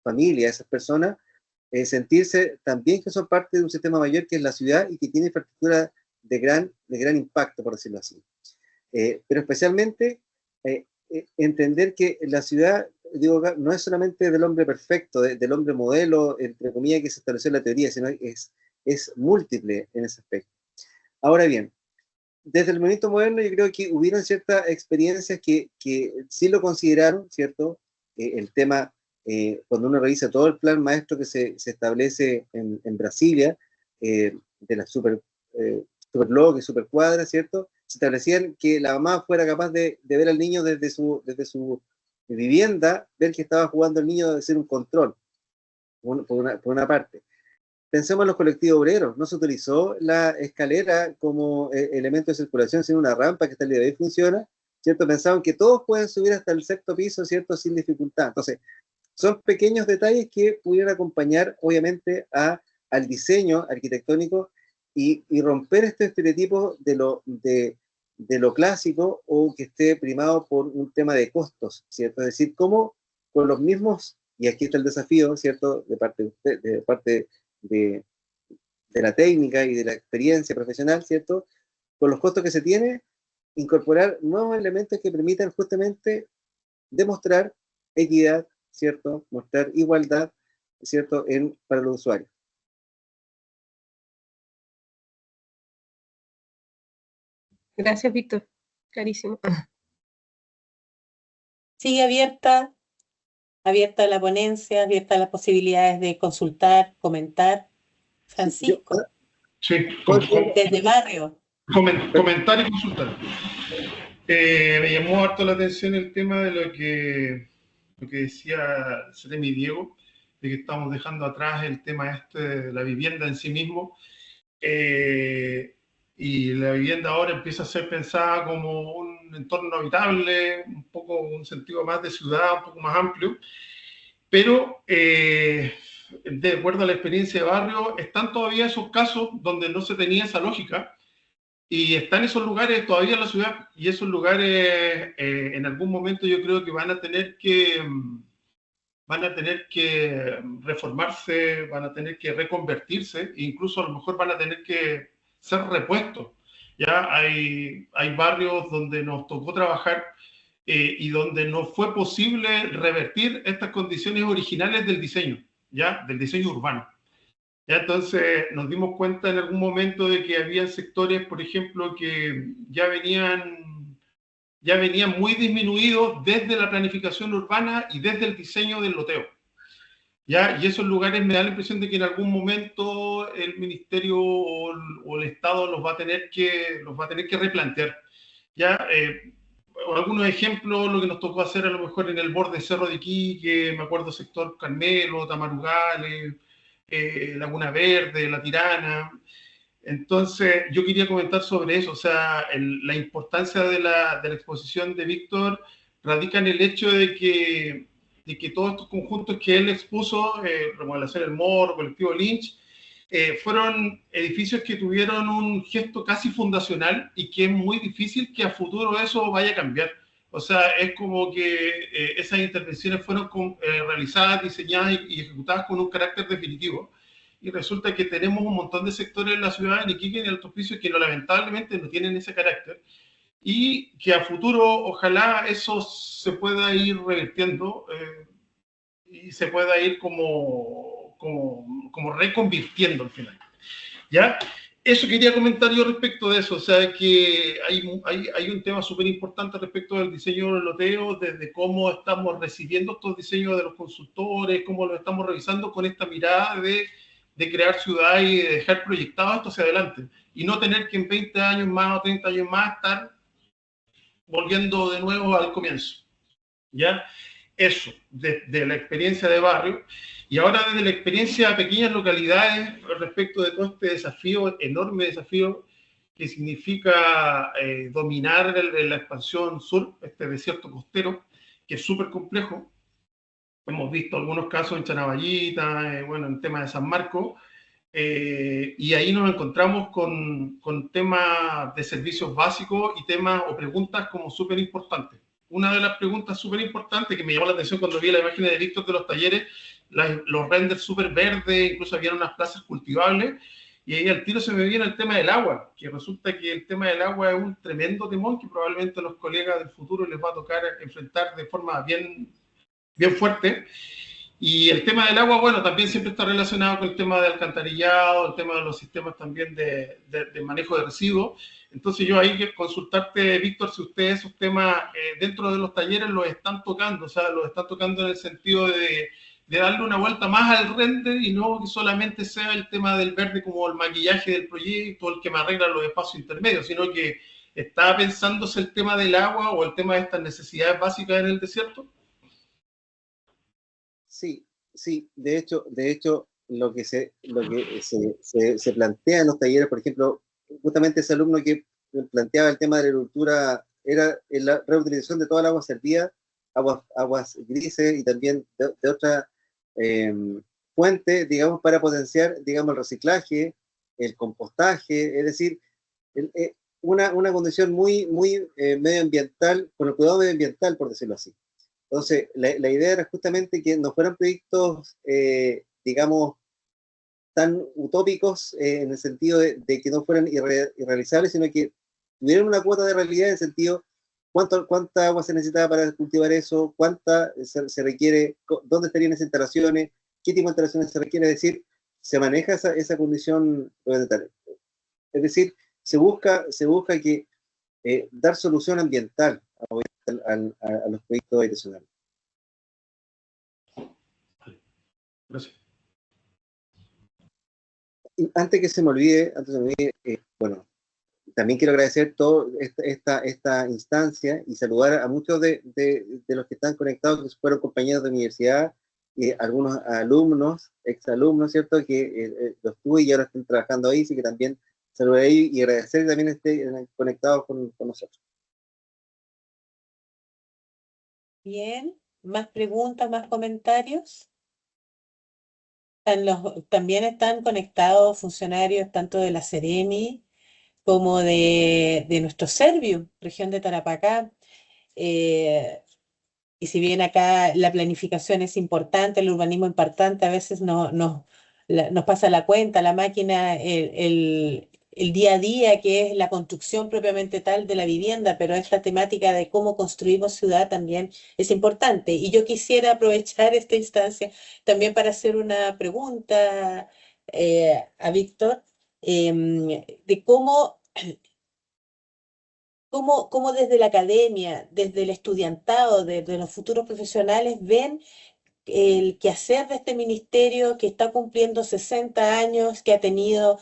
S3: familias, a esas personas, sentirse también que son parte de un sistema mayor que es la ciudad y que tiene infraestructura de gran impacto, por decirlo así. Pero especialmente entender que la ciudad, digo, no es solamente del hombre perfecto, del hombre modelo, entre comillas, que se estableció en la teoría, sino es múltiple en ese aspecto. Ahora bien, desde el movimiento moderno yo creo que hubieron ciertas experiencias que sí lo consideraron, ¿cierto? El tema, cuando uno revisa todo el plan maestro que se establece en Brasilia, de las superbloques, supercuadras, ¿cierto? Se establecían que la mamá fuera capaz de ver al niño desde su vivienda, ver que estaba jugando el niño, de ser un control, por una parte. pensemos en los colectivos obreros, no se utilizó la escalera como elemento de circulación, sino una rampa que hasta el día de hoy funciona, ¿cierto? Pensaban que todos pueden subir hasta el sexto piso, ¿cierto? Sin dificultad. Entonces, son pequeños detalles que pudieran acompañar, obviamente, al diseño arquitectónico y romper este estereotipo de lo clásico o que esté primado por un tema de costos, ¿cierto? Es decir, cómo con los mismos, y aquí está el desafío, ¿cierto? De parte de la técnica y de la experiencia profesional, ¿cierto? Con los costos que se tiene, incorporar nuevos elementos que permitan justamente demostrar equidad, ¿cierto? Mostrar igualdad, ¿cierto? Para los usuarios.
S4: Gracias, Víctor. Clarísimo.
S2: Sigue abierta la ponencia, abierta las posibilidades de consultar, comentar. Francisco,
S5: Sí,
S2: desde Barrio.
S5: comentar y consultar. Me llamó harto la atención el tema de lo que decía Seremi Diego, de que estamos dejando atrás el tema de la vivienda en sí mismo, y la vivienda ahora empieza a ser pensada como un entorno habitable, un poco un sentido más de ciudad, un poco más amplio, pero de acuerdo a la experiencia de Barrio, están todavía esos casos donde no se tenía esa lógica, y están esos lugares todavía en la ciudad, y esos lugares en algún momento yo creo que van a tener que reformarse, van a tener que reconvertirse, e incluso a lo mejor van a tener que ser repuestos. Ya hay barrios donde nos tocó trabajar y donde no fue posible revertir estas condiciones originales del diseño, ¿ya? Del diseño urbano. ¿Ya? Entonces nos dimos cuenta en algún momento de que había sectores, por ejemplo, que ya venían muy disminuidos desde la planificación urbana y desde el diseño del loteo. ¿Ya? Y esos lugares me da la impresión de que en algún momento el ministerio o el Estado los va a tener que replantear. ¿Ya? Algunos ejemplos, lo que nos tocó hacer a lo mejor en el borde Cerro de Iquique, me acuerdo sector Carmelo, Tamarugales, Laguna Verde, La Tirana. Entonces, yo quería comentar sobre eso, o sea, la importancia de la exposición de Víctor radica en el hecho de que todos estos conjuntos que él expuso, Remodelación El Morro, Colectivo Lynch, fueron edificios que tuvieron un gesto casi fundacional y que es muy difícil que a futuro eso vaya a cambiar. O sea, es como que esas intervenciones fueron realizadas, diseñadas y ejecutadas con un carácter definitivo. Y resulta que tenemos un montón de sectores en la ciudad, en Iquique y en Alto Hospicio, que lamentablemente no tienen ese carácter. Y que a futuro, ojalá eso se pueda ir revirtiendo y se pueda ir como reconvirtiendo al final. ¿Ya? Eso quería comentar yo respecto de eso, o sea que hay un tema súper importante respecto del diseño del loteo, desde cómo estamos recibiendo estos diseños de los consultores, cómo los estamos revisando con esta mirada de crear ciudad y de dejar proyectado esto hacia adelante, y no tener que en 20 años más o 30 años más estar volviendo de nuevo al comienzo. ¿Ya? Eso, de la experiencia de Barrio. Y ahora desde la experiencia de pequeñas localidades respecto de todo este desafío, enorme desafío que significa dominar la expansión sur, este desierto costero, que es súper complejo. Hemos visto algunos casos en Chanaballita, bueno, en tema de San Marcos, y ahí nos encontramos con temas de servicios básicos y temas o preguntas como súper importantes. Una de las preguntas súper importantes que me llamó la atención cuando vi la imagen de Víctor de los talleres, los renders súper verdes, incluso había unas plazas cultivables, y ahí al tiro se me viene el tema del agua, que resulta que el tema del agua es un tremendo temón que probablemente a los colegas del futuro les va a tocar enfrentar de forma bien fuerte. Y el tema del agua, bueno, también siempre está relacionado con el tema de alcantarillado, el tema de los sistemas también de manejo de residuos. Entonces yo ahí quiero consultarte, Víctor, si ustedes esos temas dentro de los talleres los están tocando, o sea, los están tocando en el sentido de darle una vuelta más al render y no que solamente sea el tema del verde como el maquillaje del proyecto, el que me arregla los espacios intermedios, sino que está pensándose el tema del agua o el tema de estas necesidades básicas en el desierto.
S3: Sí, de hecho, se plantea en los talleres, por ejemplo, justamente ese alumno que planteaba el tema de la agricultura, era la reutilización de toda el agua servida, aguas grises y también de otra fuente, digamos, para potenciar, digamos, el reciclaje, el compostaje, es decir, una condición muy medioambiental, con el cuidado medioambiental, por decirlo así. Entonces, la idea era justamente que no fueran proyectos, digamos, tan utópicos en el sentido de que no fueran irrealizables, sino que tuvieran una cuota de realidad en el sentido cuánta agua se necesitaba para cultivar eso, cuánta se requiere, dónde estarían esas instalaciones, qué tipo de instalaciones se requiere, es decir, se maneja esa condición ambiental. Es decir, se busca que dar solución ambiental a los proyectos adicionales.
S5: Gracias.
S3: Y antes que se me olvide, bueno, también quiero agradecer toda esta instancia y saludar a muchos de los que están conectados, que fueron compañeros de universidad, algunos alumnos, exalumnos, ¿cierto? Que los tuve y ahora están trabajando ahí, así que también saludar a ellos y agradecer que también estén conectados con nosotros.
S2: Bien, más preguntas, más comentarios. También están conectados funcionarios tanto de la Seremi como de nuestro Serviu, región de Tarapacá. Y si bien acá la planificación es importante, el urbanismo importante, a veces nos pasa la cuenta, la máquina, el día a día, que es la construcción propiamente tal de la vivienda, pero esta temática de cómo construimos ciudad también es importante. Y yo quisiera aprovechar esta instancia también para hacer una pregunta a Víctor, de cómo desde la academia, desde el estudiantado, desde los futuros profesionales ven el quehacer de este ministerio que está cumpliendo 60 años, que ha tenido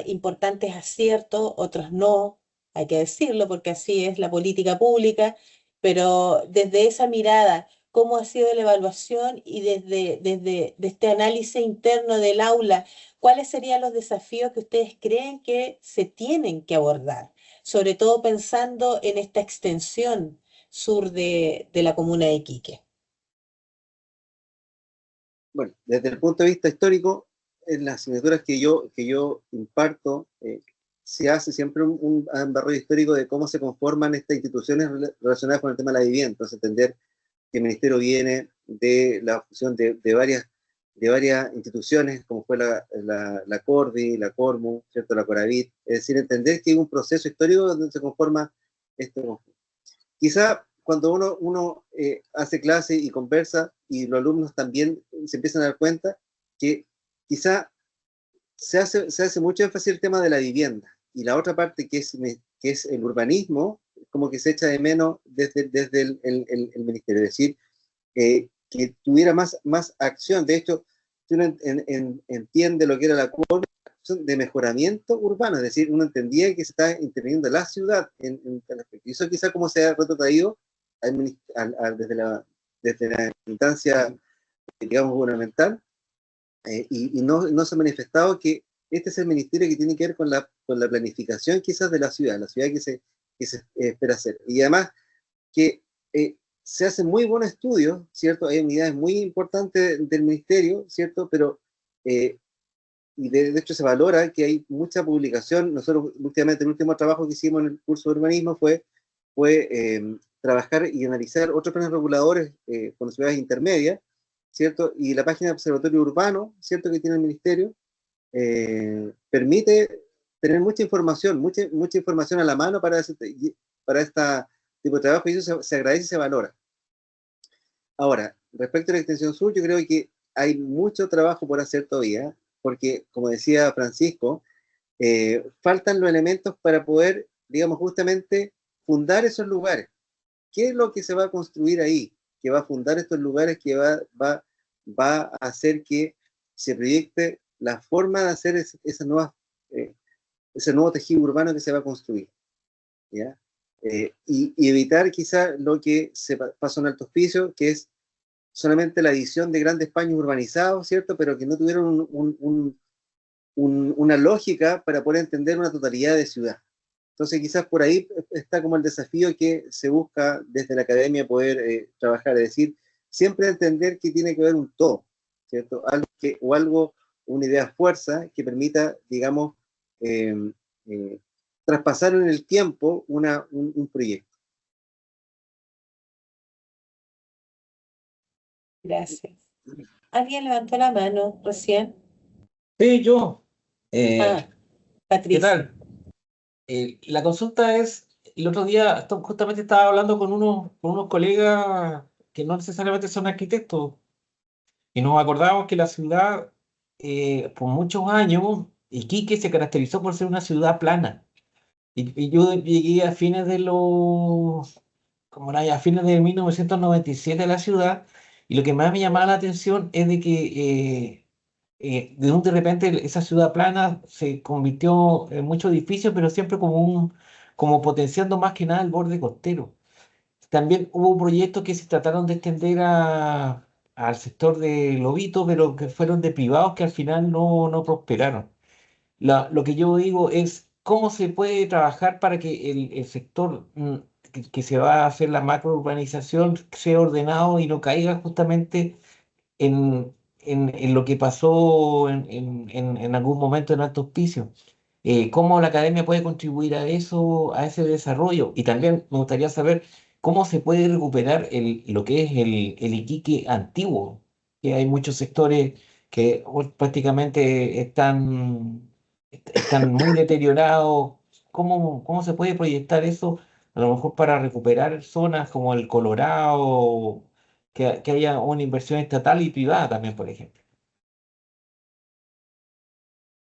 S2: importantes aciertos, otros no, hay que decirlo porque así es la política pública, pero desde esa mirada, ¿cómo ha sido la evaluación y desde este análisis interno del aula, cuáles serían los desafíos que ustedes creen que se tienen que abordar? Sobre todo pensando en esta extensión sur de la comuna de Iquique.
S3: Bueno, desde el punto de vista histórico, en las asignaturas que yo imparto, se hace siempre un barrido histórico de cómo se conforman estas instituciones relacionadas con el tema de la vivienda. Entonces, entender que el ministerio viene de la fusión de varias instituciones, como fue la Cordi, la Cormu, ¿cierto? La Coravit. Es decir, entender que hay un proceso histórico donde se conforma este conjunto. Quizá cuando uno hace clase y conversa, y los alumnos también se empiezan a dar cuenta que quizá se hace mucho énfasis en el tema de la vivienda, y la otra parte que es el urbanismo, como que se echa de menos desde el ministerio, es decir, que tuviera más acción. De hecho, si uno entiende lo que era la de mejoramiento urbano, es decir, uno entendía que se está interviniendo la ciudad en tal aspecto. Y eso quizá como se ha retrotraído desde la instancia, digamos, gubernamental, y no se ha manifestado que este es el ministerio que tiene que ver con la planificación quizás de la ciudad que se espera hacer. Y además que se hacen muy buenos estudios, ¿cierto? Hay unidades muy importantes del ministerio, ¿cierto? Pero y de hecho se valora que hay mucha publicación. Nosotros últimamente el último trabajo que hicimos en el curso de urbanismo fue trabajar y analizar otros planes reguladores con ciudades intermedias, ¿cierto? Y la página de Observatorio Urbano, ¿cierto?, que tiene el ministerio, permite tener mucha información a la mano para este tipo de trabajo, y eso se agradece y se valora. Ahora, respecto a la extensión sur, yo creo que hay mucho trabajo por hacer todavía, porque, como decía Francisco, faltan los elementos para poder, digamos, justamente fundar esos lugares. ¿Qué es lo que se va a construir ahí? Que va a fundar estos lugares, que va a hacer que se proyecte la forma de hacer ese nuevo tejido urbano que se va a construir, ¿ya? Y evitar quizá lo que se pasó en Alto Hospicio, que es solamente la visión de grandes paños urbanizados, ¿cierto? Pero que no tuvieron una lógica para poder entender una totalidad de ciudad. Entonces quizás por ahí está como el desafío que se busca desde la academia poder trabajar, es decir, siempre entender que tiene que haber un todo, ¿cierto? Una idea fuerza que permita, digamos, traspasar en el tiempo un proyecto.
S2: Gracias. ¿Alguien levantó la mano recién?
S6: Sí, yo.
S2: Ah,
S6: ¿Qué
S2: Patricia.
S6: tal? La consulta es, el otro día justamente estaba hablando con unos colegas que no necesariamente son arquitectos, y nos acordamos que la ciudad, por muchos años, Iquique se caracterizó por ser una ciudad plana. Y yo llegué a fines de como era ya, a fines de 1997 a la ciudad, y lo que más me llamaba la atención es de que de repente esa ciudad plana se convirtió en muchos edificios, pero siempre como potenciando más que nada el borde costero. También hubo proyectos que se trataron de extender al sector de Lobito, pero que fueron de privados que al final no prosperaron. Lo que yo digo es cómo se puede trabajar para que el sector que se va a hacer la macrourbanización sea ordenado y no caiga justamente en lo que pasó en algún momento en Alto Hospicio. ¿Cómo la academia puede contribuir a eso, a ese desarrollo? Y también me gustaría saber cómo se puede recuperar lo que es el Iquique antiguo, que hay muchos sectores que hoy prácticamente están muy deteriorados. ¿Cómo se puede proyectar eso? A lo mejor para recuperar zonas como el Colorado, que haya una inversión estatal y privada también, por ejemplo.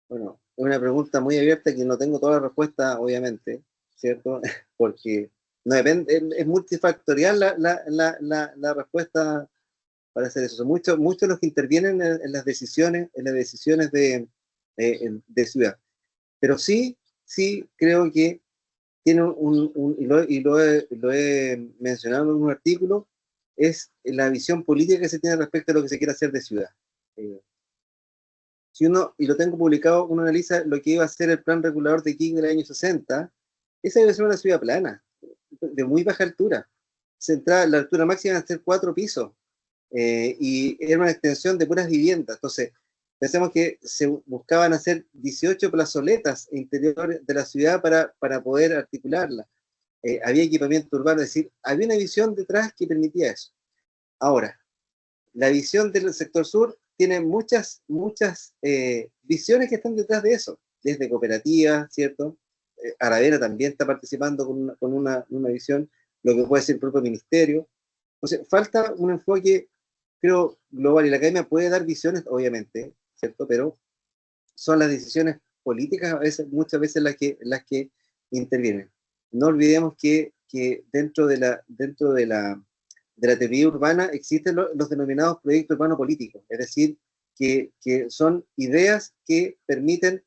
S3: Bueno, es una pregunta muy abierta que no tengo toda la respuesta, obviamente, ¿cierto? Porque no depende, es multifactorial la respuesta para hacer eso. Son muchos los que intervienen en las decisiones de ciudad. Pero sí creo que tiene lo he mencionado en un artículo, es la visión política que se tiene respecto a lo que se quiere hacer de ciudad. Si uno, y lo tengo publicado, uno analiza lo que iba a ser el plan regulador de King del año 60, esa iba a ser una ciudad plana, de muy baja altura. La altura máxima iba a ser 4 pisos, y era una extensión de puras viviendas. Entonces, pensemos que se buscaban hacer 18 plazoletas interiores de la ciudad para poder articularla. Había equipamiento urbano, es decir, había una visión detrás que permitía eso. Ahora, la visión del sector sur tiene muchas visiones que están detrás de eso, desde cooperativas, ¿cierto? Aravena también está participando con una visión, lo que puede ser el propio ministerio. Entonces, falta un enfoque, creo, global, y la academia puede dar visiones, obviamente, ¿cierto? Pero son las decisiones políticas muchas veces las que intervienen. No olvidemos que dentro de la teoría urbana existen los denominados proyectos urbanos políticos, es decir, que son ideas que permiten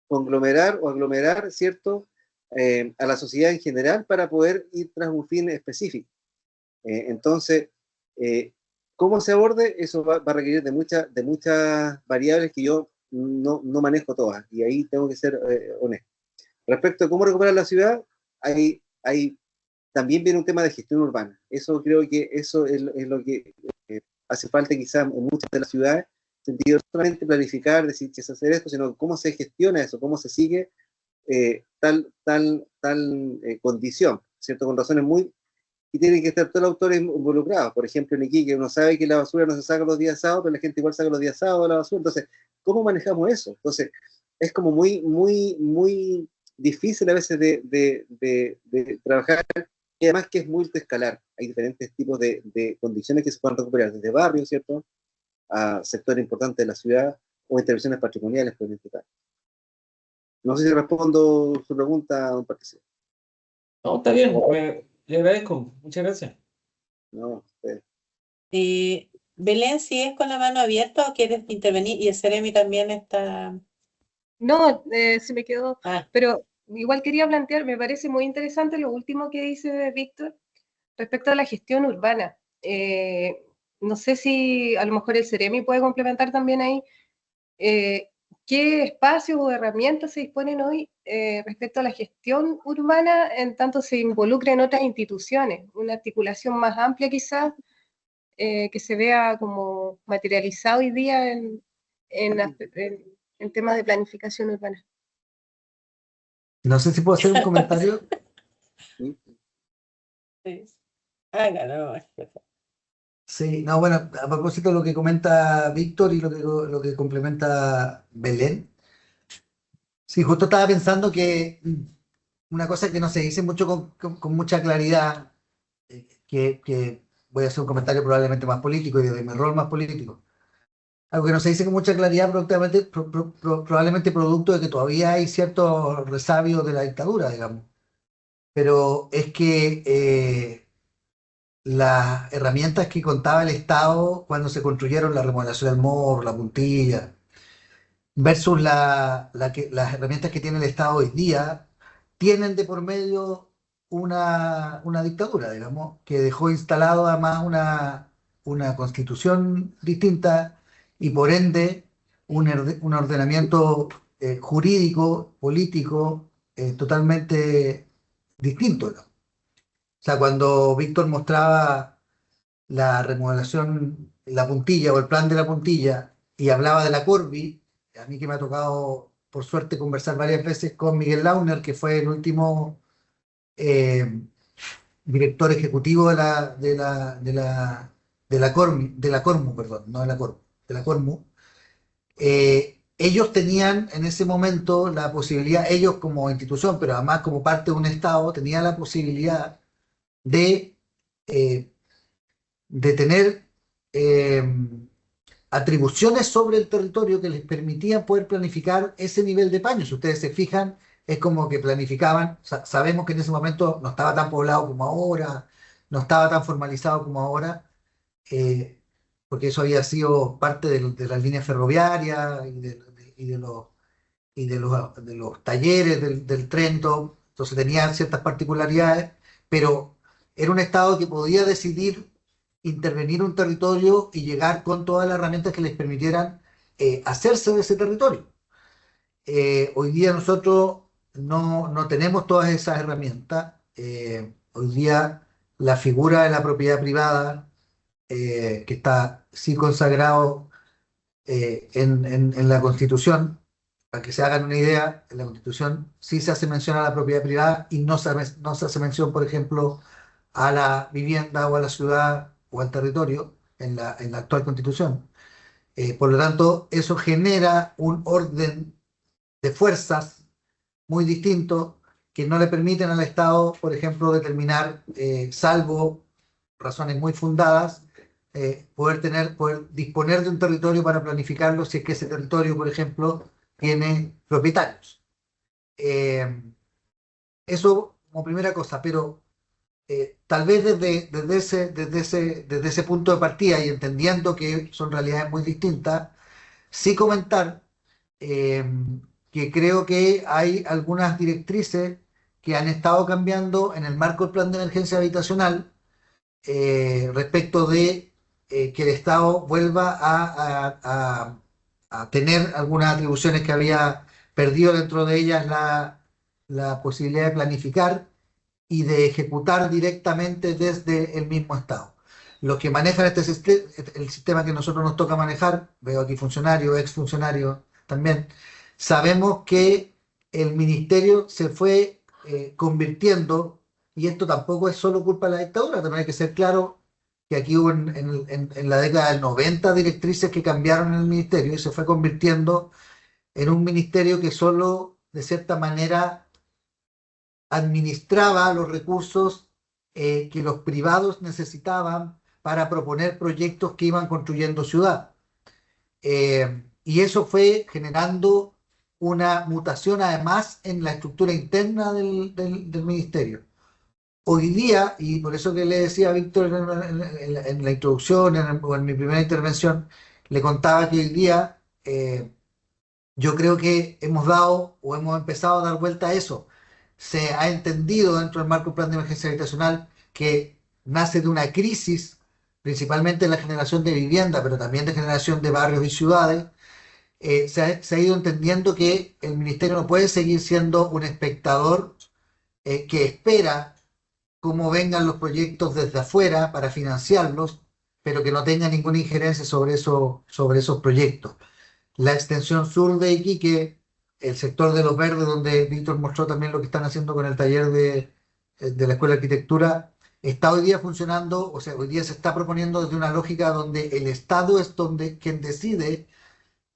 S3: conglomerar o aglomerar, ¿cierto?, a la sociedad en general para poder ir tras un fin específico. Entonces, ¿cómo se aborde? Eso va a requerir de muchas variables que yo no manejo todas, y ahí tengo que ser honesto. Respecto a cómo recuperar la ciudad, también viene un tema de gestión urbana. Eso creo que eso es lo que hace falta quizás en muchas de las ciudades, en sentido no solamente planificar, decir que se hace esto, sino cómo se gestiona eso, cómo se sigue tal condición, ¿cierto? Con razones y tienen que estar todos los autores involucrados. Por ejemplo, en Iquique uno sabe que la basura no se saca los días sábados, pero la gente igual saca los días sábados la basura. Entonces, ¿cómo manejamos eso? Entonces, es como muy difícil a veces de trabajar, y además que es multiescalar. Hay diferentes tipos de condiciones que se pueden recuperar, desde barrios, ¿cierto?, a sectores importantes de la ciudad, o intervenciones patrimoniales, por ejemplo. No sé si respondo su pregunta, don Patricio.
S6: No, está bien, le agradezco, muchas gracias.
S3: No,
S2: Belén, ¿sigues con la mano abierta o quieres intervenir? Y el Ceremi también está...
S4: No, se me quedó,
S2: Ah,
S4: pero igual quería plantear, me parece muy interesante lo último que dice Víctor respecto a la gestión urbana. no sé si a lo mejor el Ceremi puede complementar también ahí, qué espacios o herramientas se disponen hoy respecto a la gestión urbana, en tanto se involucra en otras instituciones, una articulación más amplia quizás, que se vea como materializado hoy día en temas de planificación urbana.
S1: No sé si puedo hacer un comentario.
S3: ¿Sí?
S2: Sí. Hágalo.
S1: Sí, no, bueno, a propósito de lo que comenta Víctor y lo que complementa Belén. Sí, justo estaba pensando que una cosa que no se dice mucho con mucha claridad, que voy a hacer un comentario probablemente más político y de mi rol más político. Algo que no se dice con mucha claridad, probablemente producto de que todavía hay cierto resabio de la dictadura, digamos. Pero es que las herramientas que contaba el Estado cuando se construyeron la remodelación del Morro, la Puntilla, versus las herramientas que tiene el Estado hoy día, tienen de por medio una dictadura, digamos, que dejó instalado además una constitución distinta y por ende un ordenamiento jurídico, político, totalmente distinto, ¿no? O sea, cuando Víctor mostraba la remodelación, la puntilla o el plan de la puntilla y hablaba de la Corby, a mí que me ha tocado, por suerte, conversar varias veces con Miguel Launer, que fue el último eh, director ejecutivo de la Cormu, perdón, no de la Cormu, de la Cormu. Ellos tenían en ese momento la posibilidad, ellos como institución, pero además como parte de un Estado, tenían la posibilidad de, eh, de tener eh, atribuciones sobre el territorio que les permitían poder planificar ese nivel de paño. Si ustedes se fijan, es como que planificaban, sabemos que en ese momento no estaba tan poblado como ahora, no estaba tan formalizado como ahora, eh, porque eso había sido parte de las líneas ferroviarias y de los talleres del Trento, entonces tenían ciertas particularidades, pero era un Estado que podía decidir intervenir un territorio y llegar con todas las herramientas que les permitieran hacerse de ese territorio. Hoy día nosotros no tenemos todas esas herramientas. Hoy día la figura de la propiedad privada, que está sí consagrado en la Constitución, para que se hagan una idea, en la Constitución sí se hace mención a la propiedad privada y no se hace mención, por ejemplo, a la vivienda o a la ciudad o al territorio en la actual Constitución. Por lo tanto, eso genera un orden de fuerzas muy distinto que no le permiten al Estado, por ejemplo, determinar, salvo razones muy fundadas, poder disponer de un territorio para planificarlo si es que ese territorio, por ejemplo, tiene propietarios. Eh, Eso como primera cosa, pero tal vez desde ese punto de partida y entendiendo que son realidades muy distintas, sí comentar eh, que creo que hay algunas directrices que han estado cambiando en el marco del plan de emergencia habitacional respecto de que el Estado vuelva a tener algunas atribuciones que había perdido, dentro de ellas la posibilidad de planificar y de ejecutar directamente desde el mismo Estado. Los que manejan el sistema que nosotros nos toca manejar, veo aquí funcionarios, exfuncionarios también, sabemos que el ministerio se fue convirtiendo, y esto tampoco es solo culpa de la dictadura, también hay que ser claro que aquí hubo en la década del 90 directrices que cambiaron en el ministerio y se fue convirtiendo en un ministerio que solo, de cierta manera, administraba los recursos que los privados necesitaban para proponer proyectos que iban construyendo ciudad. Y eso fue generando una mutación además en la estructura interna del ministerio. Hoy día, y por eso que le decía a Víctor en la introducción o en mi primera intervención, le contaba que hoy día yo creo que hemos dado o hemos empezado a dar vuelta a eso. Se ha entendido dentro del marco del plan de emergencia habitacional que nace de una crisis principalmente en la generación de vivienda, pero también de generación de barrios y ciudades, se ha ido entendiendo que el ministerio no puede seguir siendo un espectador que espera cómo vengan los proyectos desde afuera para financiarlos, pero que no tenga ninguna injerencia sobre esos proyectos. La extensión sur de Iquique, el sector de los verdes, donde Víctor mostró también lo que están haciendo con el taller de la Escuela de Arquitectura, está hoy día funcionando, o sea, hoy día se está proponiendo desde una lógica donde el Estado es quien decide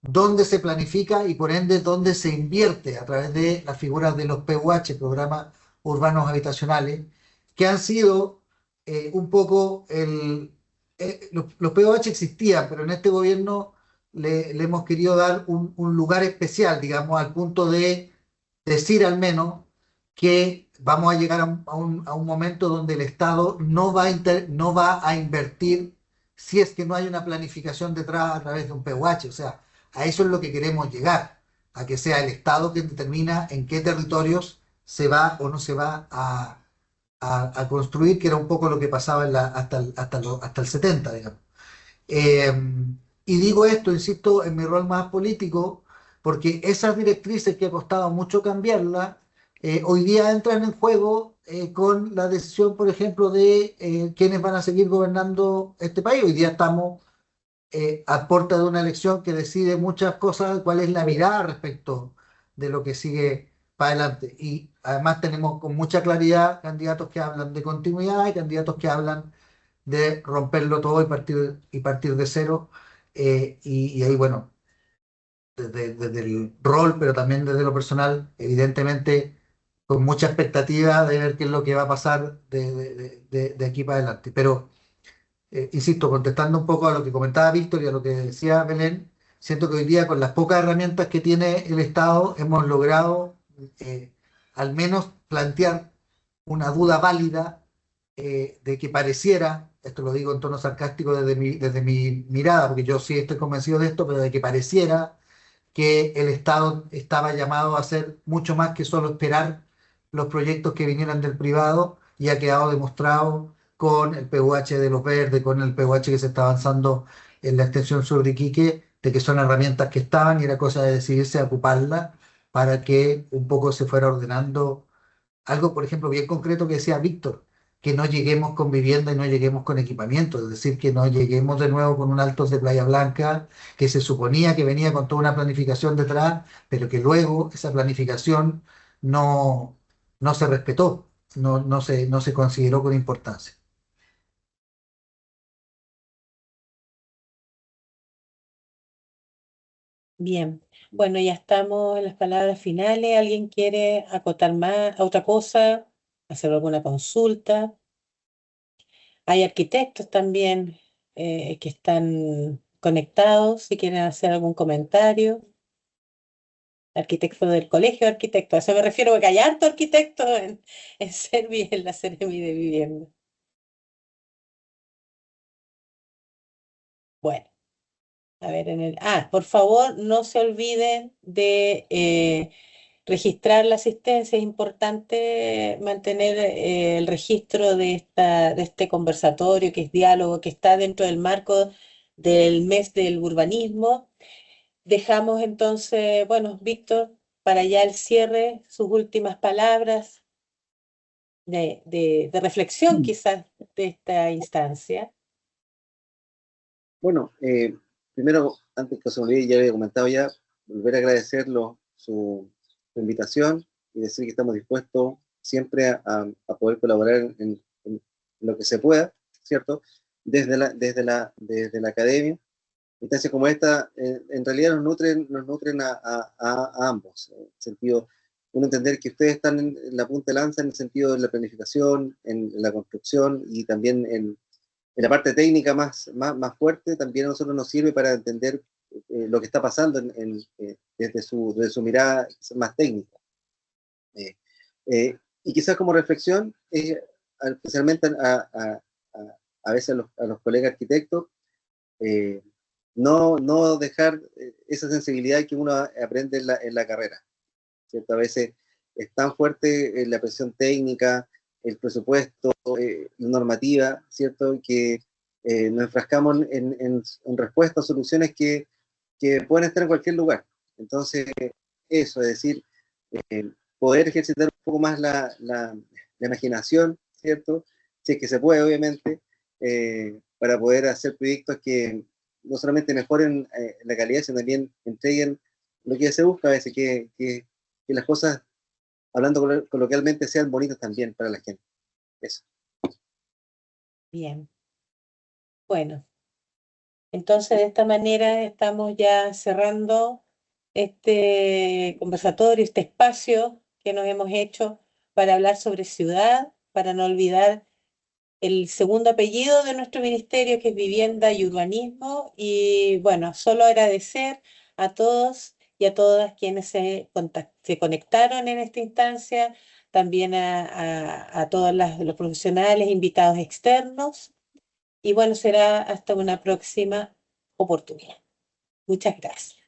S1: dónde se planifica y por ende dónde se invierte a través de las figuras de los PUH, programas urbanos habitacionales, que han sido un poco los PUH existían, pero en este gobierno le hemos querido dar un lugar especial, digamos, al punto de decir al menos que vamos a llegar a un momento donde el Estado no va a invertir si es que no hay una planificación detrás a través de un PUH. O sea, a eso es lo que queremos llegar, a que sea el Estado quien determina en qué territorios se va o no se va a construir, que era un poco lo que pasaba hasta el 70, digamos. Eh, y digo esto, insisto, en mi rol más político, porque esas directrices que ha costado mucho cambiarlas, hoy día entran en juego con la decisión, por ejemplo, de quiénes van a seguir gobernando este país. Hoy día estamos a puerta de una elección que decide muchas cosas, cuál es la mirada respecto de lo que sigue para adelante. Y además tenemos con mucha claridad candidatos que hablan de continuidad y candidatos que hablan de romperlo todo y partir de cero. Y ahí, bueno, desde el rol, pero también desde lo personal, evidentemente con mucha expectativa de ver qué es lo que va a pasar de aquí para adelante. Pero insisto, contestando un poco a lo que comentaba Víctor y a lo que decía Belén, siento que hoy día con las pocas herramientas que tiene el Estado hemos logrado eh, al menos plantear una duda válida de que pareciera, esto lo digo en tono sarcástico desde mi mirada, porque yo sí estoy convencido de esto, pero de que pareciera que el Estado estaba llamado a hacer mucho más que solo esperar los proyectos que vinieran del privado, y ha quedado demostrado con el PUH de Los Verdes, con el PUH que se está avanzando en la extensión sur de Iquique, de que son herramientas que estaban y era cosa de decidirse a ocuparlas para que un poco se fuera ordenando algo, por ejemplo, bien concreto que decía Víctor, que no lleguemos con vivienda y no lleguemos con equipamiento, es decir, que no lleguemos de nuevo con un Altos de Playa Blanca, que se suponía que venía con toda una planificación detrás, pero que luego esa planificación no, no se respetó, no se consideró con importancia.
S2: Bien, bueno, ya estamos en las palabras finales. ¿Alguien quiere acotar más a otra cosa? ¿Hacer alguna consulta? Hay arquitectos también que están conectados, si quieren hacer algún comentario. Arquitecto del colegio de arquitectos, a eso me refiero, porque hay harto arquitectos en Servi, en la Seremi de Vivienda. Bueno. A ver, por favor, no se olviden de registrar la asistencia. Es importante mantener el registro de este conversatorio, que es diálogo, que está dentro del marco del mes del urbanismo. Dejamos entonces, bueno, Víctor, para ya el cierre, sus últimas palabras de reflexión quizás de esta instancia.
S3: Bueno, primero, antes que se me olvide, ya había comentado ya, volver a agradecerlo su invitación y decir que estamos dispuestos siempre a poder colaborar en lo que se pueda, ¿cierto? Desde la academia. Instancias como esta, en realidad nos nutren a ambos, en el sentido, uno entender que ustedes están en la punta de lanza en el sentido de la planificación, en la construcción y también en la parte técnica más fuerte, también a nosotros nos sirve para entender lo que está pasando desde su mirada más técnica. Y quizás como reflexión, especialmente a veces a los colegas arquitectos, no dejar esa sensibilidad que uno aprende en la carrera, ¿cierto? A veces es tan fuerte la presión técnica, el presupuesto, la normativa, ¿cierto? Que nos enfrascamos en respuestas, soluciones que pueden estar en cualquier lugar. Entonces, eso, es decir, poder ejercitar un poco más la imaginación, ¿cierto? Si es que se puede, obviamente, para poder hacer proyectos que no solamente mejoren la calidad, sino también entreguen lo que se busca a veces, que las cosas, hablando coloquialmente, sean bonitas también para la gente. Eso.
S2: Bien. Bueno, entonces de esta manera estamos ya cerrando este conversatorio, este espacio que nos hemos hecho para hablar sobre ciudad, para no olvidar el segundo apellido de nuestro ministerio, que es Vivienda y Urbanismo. Y bueno, solo agradecer a todos y a todas quienes se conectaron en esta instancia, también a todos los profesionales, invitados externos. Y bueno, será hasta una próxima oportunidad. Muchas gracias.